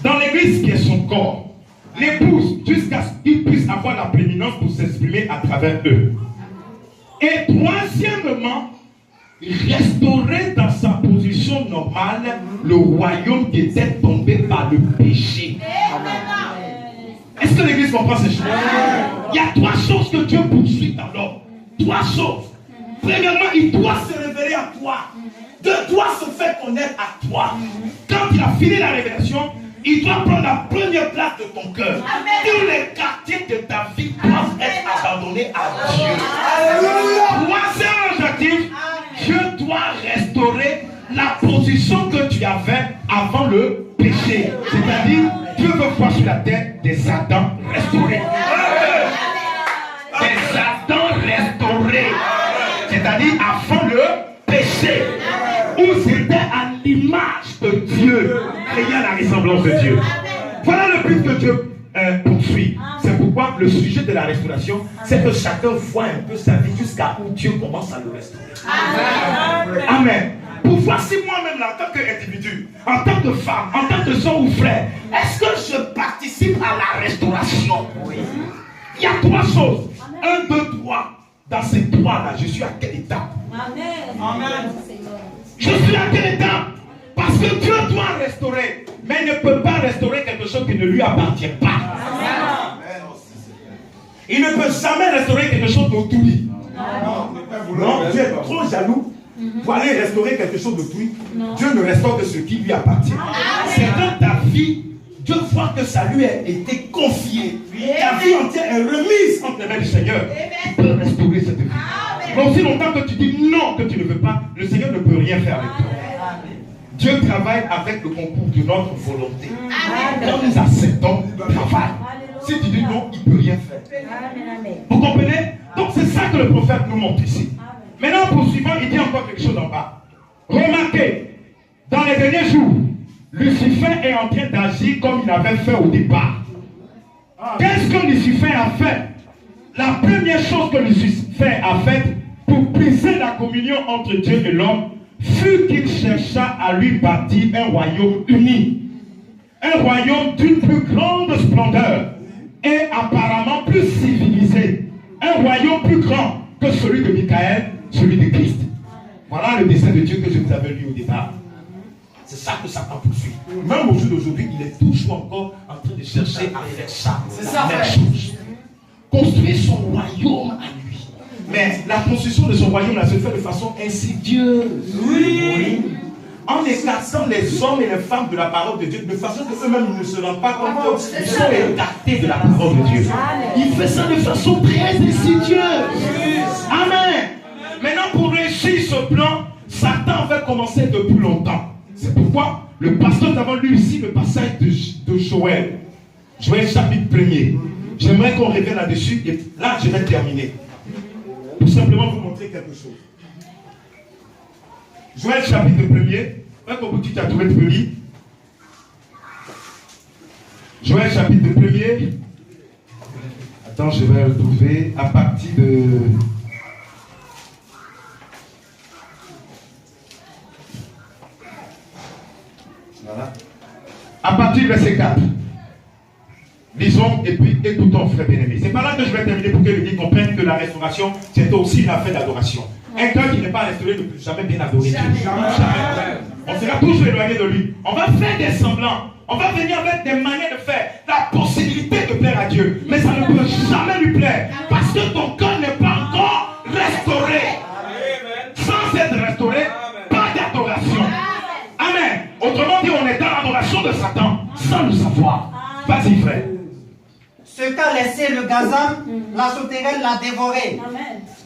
Dans l'église qui est son corps, l'épouse, jusqu'à ce qu'il puisse avoir la prééminence pour s'exprimer à travers eux. Et troisièmement, restaurer dans sa position normale le royaume qui était tombé par le péché. Est-ce que l'église comprend ces choses? Il y a trois choses que Dieu poursuit dans l'homme. Trois choses. Premièrement, il doit se révéler à toi. Dieu doit se faire connaître à toi. Quand il a fini la révélation, il doit prendre la première place de ton cœur. Tous les quartiers de ta vie doivent être abandonnés à Dieu. Troisième objectif, Dieu doit restaurer la position que tu avais avant le péché. C'est-à-dire, Dieu veut voir sur la terre des Adams restaurés. Des Adams restaurés. C'est-à-dire, avant le péché. Où c'était à l'image de Dieu, ayant la ressemblance de Dieu. Voilà le but que Dieu poursuit. C'est pourquoi le sujet de la restauration, c'est que chacun voit un peu sa vie jusqu'à où Dieu commence à le restaurer. Amen. Pour voir si moi-même, en tant qu'individu, en tant que femme, en tant que soeur ou frère, est-ce que je participe à la restauration? Il y a trois choses. 1, 2, 3. Dans ces trois-là, je suis à quelle étape? Amen. Je suis à quelle étape? Parce que Dieu doit restaurer, mais il ne peut pas restaurer quelque chose qui ne lui appartient pas. Il ne peut jamais restaurer quelque chose d'autrui. Non, Dieu est trop jaloux pour aller restaurer quelque chose d'autrui. Dieu ne restaure que ce qui lui appartient. C'est dans ta vie, Dieu voit que ça lui a été confié. Ta vie entière est remise entre les mains du Seigneur. Il peut restaurer cette vie. Donc si longtemps que tu dis non, que tu ne veux pas, le Seigneur ne peut rien faire avec toi. Dieu travaille avec le concours de notre volonté. Quand nous acceptons, il travaille. Si tu dis non, il ne peut rien faire. Vous comprenez? Donc c'est ça que le prophète nous montre ici. Maintenant, poursuivant, il dit encore quelque chose en bas. Remarquez, dans les derniers jours, Lucifer est en train d'agir comme il avait fait au départ. Qu'est-ce que Lucifer a fait? La première chose que Lucifer a faite pour briser la communion entre Dieu et l'homme fut qu'il chercha à lui bâtir un royaume uni. Un royaume d'une plus grande splendeur et apparemment plus civilisé. Un royaume plus grand que celui de Michael, celui de Christ. Voilà le dessein de Dieu que je vous avais lu au départ. C'est ça que Satan poursuit. Même au jour d'aujourd'hui, il est toujours encore en train de chercher à faire ça. C'est ça, même chose. Construire son royaume à lui. Mais la construction de son royaume là, se fait de façon insidieuse. Oui. En écartant les hommes et les femmes de la parole de Dieu, de façon que eux-mêmes ne se rendent pas compte qu'ils sont écartés de la parole de Dieu. Il fait ça de façon très insidieuse. Amen. Maintenant, pour réussir ce plan, Satan avait commencé depuis longtemps. C'est pourquoi le pasteur d'avant lu ici le passage de Joël. Joël chapitre 1er. J'aimerais qu'on revienne là-dessus et là je vais terminer. Pour simplement vous montrer quelque chose. Joël chapitre 1er. Quand tu as trouvé le livre. Joël chapitre 1er. Attends, je vais le trouver à partir de... Voilà. À partir du verset 4. Lisons et puis écoutons, frère bien-aimé. C'est par là que je vais terminer pour que les gens comprennent que la restauration, c'est aussi une affaire d'adoration. Un cœur qui n'est pas restauré ne peut jamais bien adorer Dieu. Jamais. On sera toujours éloigné de lui. On va faire des semblants. On va venir avec des manières de faire. La possibilité de plaire à Dieu. Mais ça ne peut jamais lui plaire. Parce que ton cœur n'est pas encore restauré. Sans être restauré, pas d'adoration. Amen. Autrement dit, on est dans l'adoration de Satan sans le savoir. Vas-y, frère. Ce qu'a laissé le gazan, la sauterelle l'a dévoré.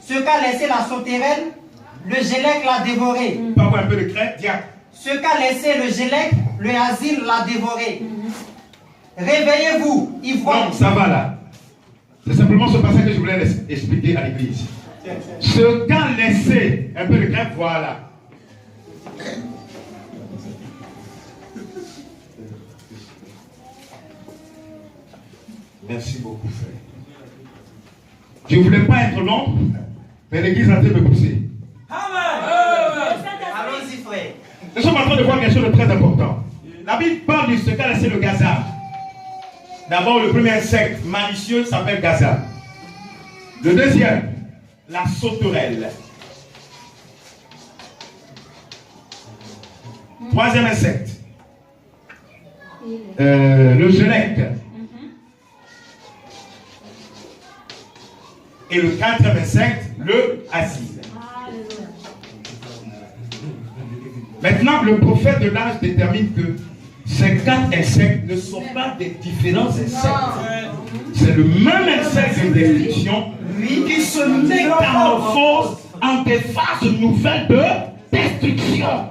Ce qu'a laissé la sauterelle, le gélec l'a dévoré. Pas avoir un peu de crainte, tiens. Ce qu'a laissé le gélec, le asile l'a dévoré. Réveillez-vous, ivrogne. Non, ça va là. C'est simplement ce passage que je voulais expliquer à l'église. Ce qu'a laissé un peu le grec, voilà. Merci beaucoup, frère. Je ne voulais pas être long, mais l'église est en train de me pousser. Allons-y, frère. Nous sommes en train de voir quelque chose de très important. La Bible parle de ce qu'a laissé le gazard. D'abord, le premier insecte malicieux s'appelle gazard. Le deuxième, la sauterelle. Troisième insecte, le gelec. Et le quatrième insecte, le asile. Maintenant, le prophète de l'âge détermine que ces 4 insectes ne sont pas des différents insectes. C'est le même insecte de destruction qui se métamorphose en des phases nouvelles de destruction.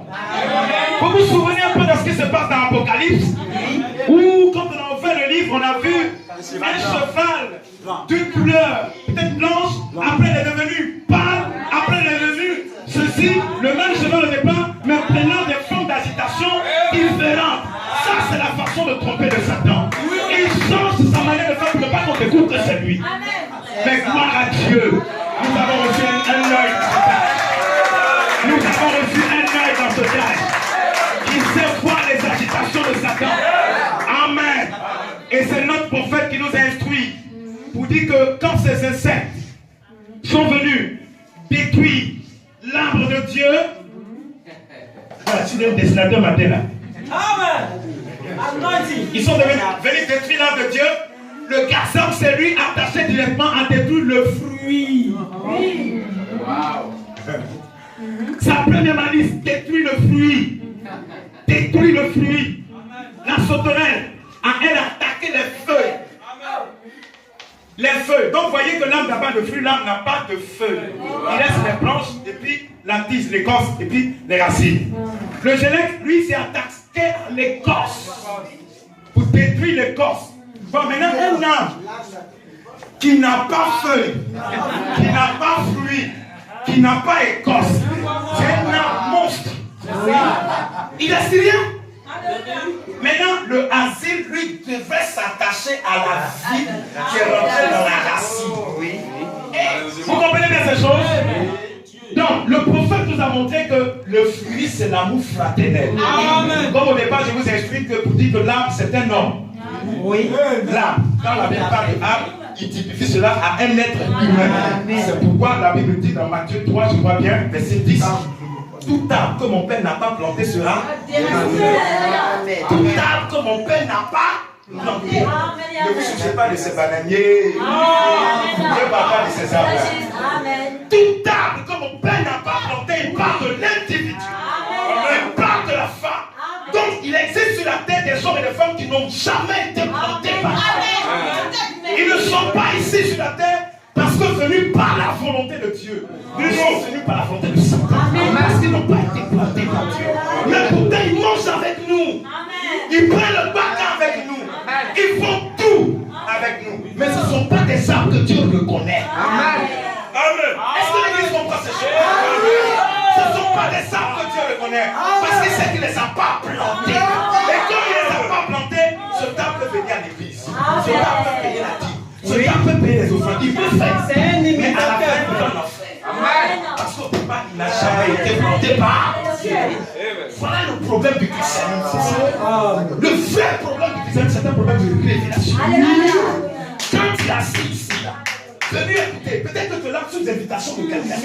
Vous vous souvenez un peu de ce qui se passe dans l'Apocalypse, où quand on a ouvert le livre, on a vu un cheval d'une couleur peut-être blanche, après il est devenu pâle, après il est devenu ceci, le même cheval au départ, mais prenant des formes d'agitation différentes. Ça, c'est la façon de tromper de Satan. Il change sa manière de faire pour ne pas qu'on découvre que c'est lui. Mais gloire à Dieu, nous avons reçu un œil dans ce tâche. Nous avons reçu un œil dans ce tâche qui sait voir les agitations de Satan. Amen. Et c'est notre prophète qui nous a instruits pour dire que quand ces insectes sont venus détruire l'arbre de Dieu, voilà, tu es un dessinateur matin là. Amen. Ils sont venus détruire l'arbre de Dieu. Le garçon, c'est lui attaché directement à détruire le fruit. Wow. Sa première malice, détruire le fruit. Détruire le fruit. La sauterelle, elle a attaqué les feuilles. Les feuilles. Donc, vous voyez que l'arbre n'a pas de fruit, l'arbre n'a pas de feuilles. Il laisse les branches, et puis la tige, l'écorce, et puis les racines. Le gelec, lui, s'est attaqué à l'écorce pour détruire l'écorce. Bon, maintenant, un arbre qui n'a pas feuille, qui n'a pas fruit, qui n'a pas écorce, c'est un arbre monstre. Il est syrien. Maintenant, le asile, lui, devait s'attacher à la vie qui est rentrée dans la racine. Vous comprenez bien ces choses? Donc, le prophète nous a montré que le fruit, c'est l'amour fraternel. Amen. Comme au départ, je vous ai expliqué que pour dire que l'arbre, c'est un homme. Oui. L'arbre, quand la Bible parle d'arbre, il typifie cela à un être humain. C'est pourquoi la Bible dit dans Matthieu 3, je vois bien, verset 10. Tout arbre que mon père n'a pas planté sera déraciné. Tout arbre que mon père n'a pas planté. Ne vous souciez pas de ces bananiers. Ne parle pas de ces arbres. Tout arbre que mon père n'a pas planté, il parle de l'individu. Il parle de la femme. Donc il existe sur la terre des hommes et des femmes qui n'ont jamais été plantés par Dieu. Ils ne sont pas ici sur la terre parce que venus par la volonté de Dieu. Ils sont venus par la volonté de Satan. Parce qu'ils n'ont pas été plantés par Dieu. Mais pourtant ils mangent avec nous. Ils prennent le bâton avec nous. Ils font tout avec nous. Mais ce ne sont pas des arbres que Dieu reconnaît. Amen. Est-ce que l'Église comprend ces choses? Ce ne sont pas des arbres que Dieu reconnaît. Parce qu'il sait qu'il ne les a pas plantés. Et comme il ne les a pas plantés, ce arbre peut venir à l'église. Ce arbre peut payer la dîme. Ce arbre peut payer les offrandes. Il peut faire. Mais à la fin, il peut en faire. Parce qu'au départ, il n'a jamais été planté par Dieu. Voilà le problème du christianisme. Le vrai problème du christianisme, c'est un problème de révélation. Quand il a assis ici, là, venez écouter, peut-être que tu l'as sous invitation de quelqu'un.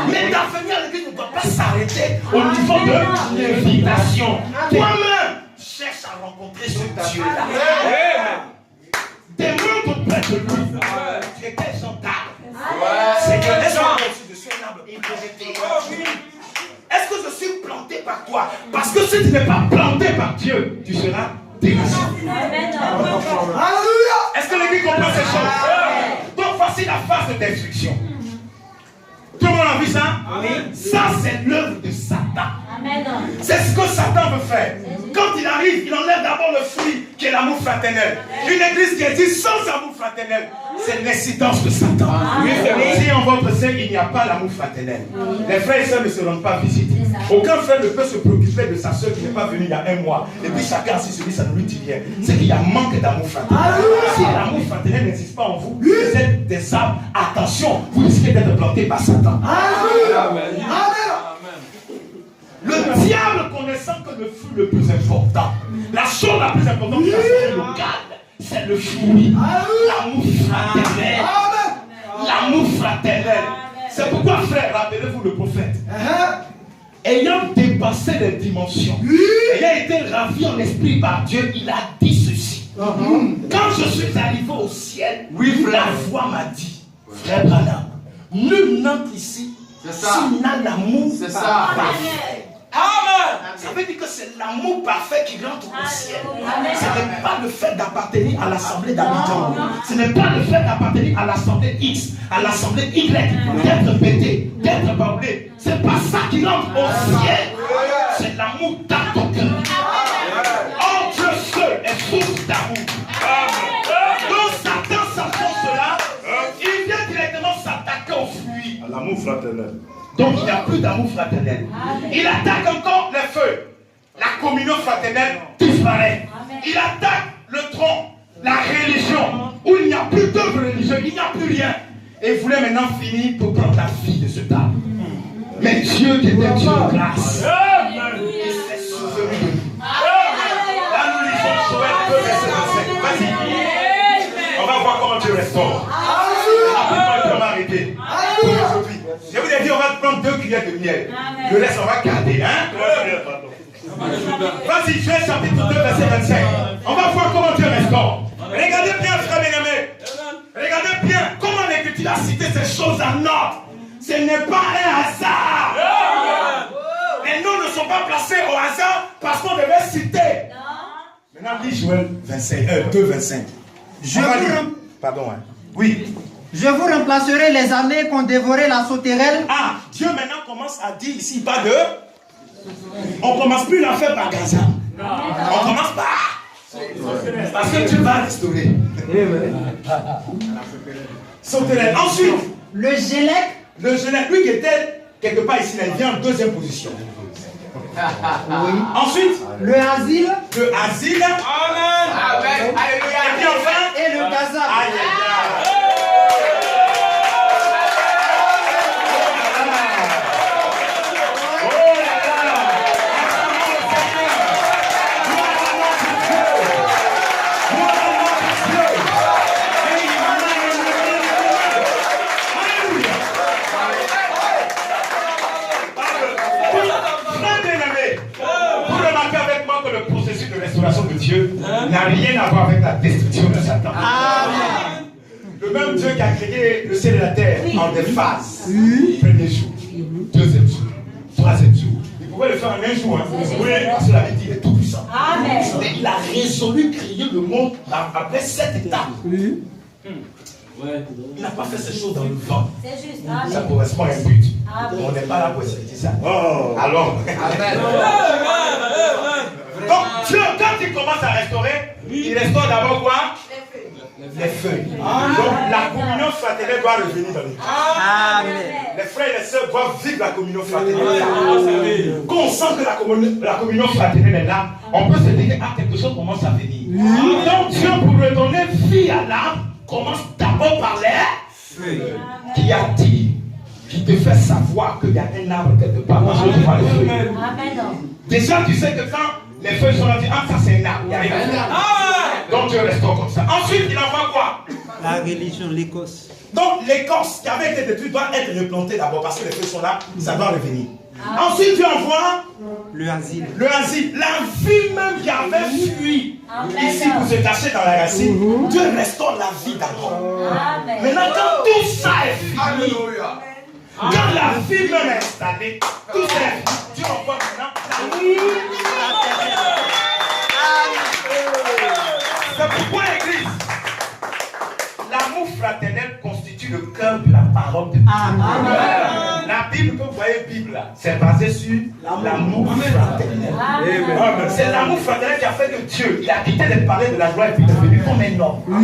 Mais ta venue à l'église ne doit pas s'arrêter au niveau de l'invitation. Toi-même, cherche à rencontrer ce Dieu-là. Demande auprès de lui. Tu es quel genre d'arbre? C'est que je suis un arbre. Est-ce que je suis planté par toi? Parce que si tu n'es pas planté par Dieu, tu seras déraciné. Est-ce que l'église comprend ces choses? Donc voici la phase de destruction. Tout le monde a vu ça? Oui. Ça, c'est l'œuvre de Satan. C'est ce que Satan veut faire. Quand il arrive, il enlève d'abord le fruit qui est l'amour fraternel. Une église qui est dit sans amour fraternel, c'est l'incidence de Satan. Si en votre sein il n'y a pas l'amour fraternel, les frères et sœurs ne se rendent pas visite. Aucun frère ne peut se préoccuper de sa soeur qui n'est pas venue il y a un mois. Et puis chacun si celui ça ne lui dit rien. C'est qu'il y a manque d'amour fraternel. Si l'amour fraternel n'existe pas en vous, vous êtes des âmes. Attention, vous risquez d'être plantés par Satan. Amen. Le diable connaissant que le fruit le plus important, la chose la plus importante de la société locale, c'est le fruit. L'amour fraternel. L'amour fraternel. C'est pourquoi, frère, rappelez-vous le prophète. Ayant dépassé les dimensions, ayant été ravi en esprit par Dieu, il a dit ceci. Quand je suis arrivé au ciel, la voix m'a dit, frère Branham, nul n'entre ici s'il n'a l'amour parfait. Amen. Ça veut dire que c'est l'amour parfait qui rentre au ciel. Ce n'est pas le fait d'appartenir à l'assemblée d'Abidjan. Ce n'est pas le fait d'appartenir à l'assemblée X, à l'assemblée Y, d'être pété, d'être baoulé. C'est pas ça qui rentre au ciel. C'est l'amour dans ton cœur. Oh, Dieu seul est source d'amour. Donc Satan sachant cela, il vient directement s'attaquer au fruit. À l'amour fraternel. Donc il n'y a plus d'amour fraternel. Il attaque encore les feux. La communion fraternelle disparaît. Il attaque le tronc, la religion, où il n'y a plus d'œuvre religieuse, il n'y a plus rien. Et il voulait maintenant finir pour prendre la vie de ce table. Mais Dieu qui était Dieu de grâce, il s'est souvenu de nous. Là nous lisons Joël 2, verset 25. Vas-y. On va voir comment Dieu restaure. On va arrêter. Je vous ai dit, on va prendre 2 cuillères de miel. Le reste, on va garder. Hein? Vas-y, Joël chapitre 2, verset 25. On va voir comment Dieu restaure. Regardez bien, frère bien-aimé. Regardez bien comment l'Écriture a cité ces choses en ordre. Ce n'est pas un hasard. Les noms ne sont pas placés au hasard parce qu'on devait citer. Maintenant, lis Joël 2, 25. Pardon, hein. Oui. Je vous remplacerai les années qu'ont dévoré la sauterelle. Ah, Dieu maintenant commence à dire ici, pas de... On ne commence plus l'affaire par Gaza. On commence par... Parce que Dieu va restaurer. Sauterelle. Ensuite, le Gélec. Le Gélec, lui qui était quelque part ici, il vient en 2e position. Oui. Ensuite, le asile. Le asile. Amen. Amen. Alléluia. Et puis enfin, et le Gaza. Aïe, aïe, aïe. De Dieu n'a rien à voir avec la destruction de Satan. Amen. Le même Dieu qui a créé le ciel et la terre en des phases. Premier jour, 2e jour, 3e jour. Il pouvait le faire en un jour. Hein. Oui, parce que la Bible dit qu'il est tout puissant. Amen. Mais il a résolu créer le monde après 7 étapes. Il n'a pas fait ces choses dans le vent. C'est juste. Ça correspond à un but. On n'est pas là pour expliquer ça. Oh. Alors. Amen. Donc Dieu, quand il commence à restaurer, il restaure d'abord quoi? Les feuilles. Donc la communion fraternelle doit revenir dans l'église. Les frères et les sœurs doivent vivre la communion fraternelle. Quand on sent que la communion fraternelle est là, on peut se dire que quelque chose commence à venir. Donc Dieu, pour redonner vie à l'âme, commence d'abord par les feuilles. Qui a dit, qui te fait savoir qu'il y a un arbre quelque part. Déjà tu sais que quand les feuilles sont là, ah ça c'est un arbre, il y a rien. Donc Dieu restaure comme ça. Ensuite il envoie quoi? La religion, l'écorce. Donc l'écorce qui avait été détruite doit être replantée d'abord parce que les feuilles sont là, ça doit revenir. Ensuite Dieu envoie le asile. Le asile, la vie même qui avait fui. Ici vous êtes caché dans la racine. Dieu restaure la vie d'abord. Maintenant quand tout ça est fini, quand la vie même est installée, tout ça est fini. Dieu envoie maintenant l'amour. C'est pourquoi l'église, l'amour fraternel constitue le cœur de la parole de Dieu. La La Bible que vous voyez, Bible là, c'est basé sur l'amour fraternel. C'est l'amour fraternel qui a fait que Dieu, il a quitté de parler de la gloire et puis il est venu comme un homme. À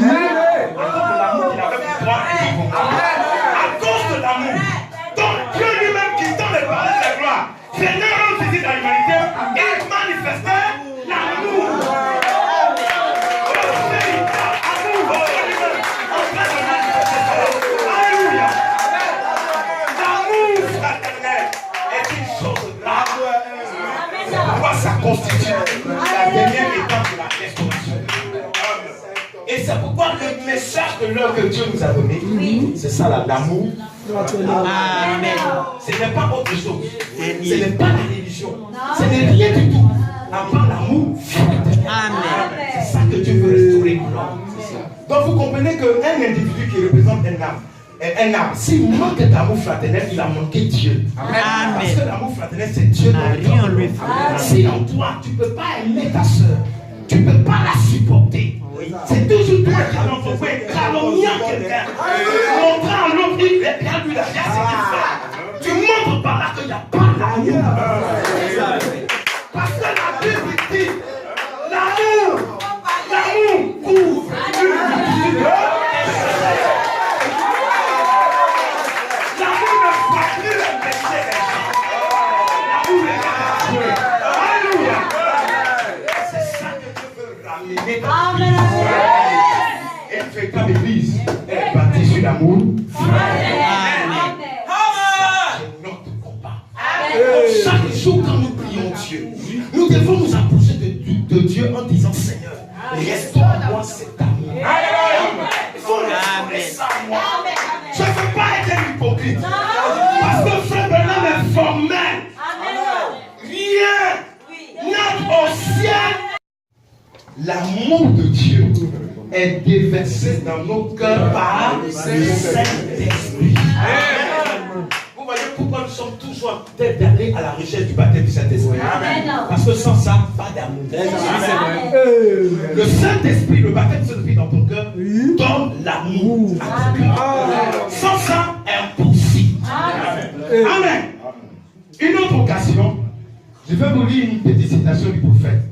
cause de l'amour qu'il avait pour toi et pour moi. À cause de l'amour. Donc Dieu lui-même quittant de parler de la gloire, venait rendre visite à l'humanité et manifestait l'amour. Alléluia. L'amour fraternel est une chose grave. Pourquoi ça constitue la dernière étape de la restauration. Et c'est pourquoi le message de l'heure que Dieu nous a donné, c'est ça là, l'amour. Amen. Ce n'est pas autre chose. Ce n'est pas la religion. Ce n'est rien du tout. À part l'amour fraternel. C'est ça que Dieu veut restaurer l'homme. Donc vous comprenez qu'un individu qui représente un âme, s'il manque d'amour fraternel, il a manqué Dieu. Amen. Parce que l'amour fraternel, c'est Dieu dans lui. Si en toi, tu ne peux pas aimer ta soeur, tu ne peux pas la supporter. C'est toujours toi qui l'entreprise, calomniant quelqu'un. Montrant à l'autre, il est bien lui, il a bien ce qu'il fait. Tu montres par là qu'il n'y a pas d'amour. Parce que la Bible dit, l'amour couvre. L'amour ne voit plus le péché des gens. L'amour est là. Alléluia. C'est ça que Dieu veut ramener dans l'église. Et une véritable église est bâtie sur l'amour. C'est notre combat. Chaque jour quand nous prions Dieu, nous devons nous approcher de Dieu en disant Seigneur, restaure-moi cet amour. Il faut restaurer ça moi. Je ne veux pas être un hypocrite. Parce que frère Bernard est formel. Rien n'est au ciel. L'amour de Dieu est déversé dans nos cœurs par le Saint-Esprit. Vous voyez pourquoi nous sommes toujours en tête d'aller à la recherche du baptême du Saint-Esprit. Parce que sans ça, pas d'amour. Le Saint-Esprit, le baptême du Saint-Esprit dans ton cœur, donne l'amour à ton cœur. Sans ça, impossible. Amen. Une autre occasion, je vais vous lire une petite citation du prophète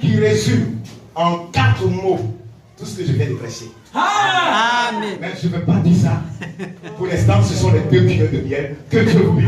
qui résume en 4 mots tout ce que je viens de prêcher. Amen. Mais je ne veux pas dire ça. Pour l'instant, ce sont les 2 kilos de miel que Dieu vous dit.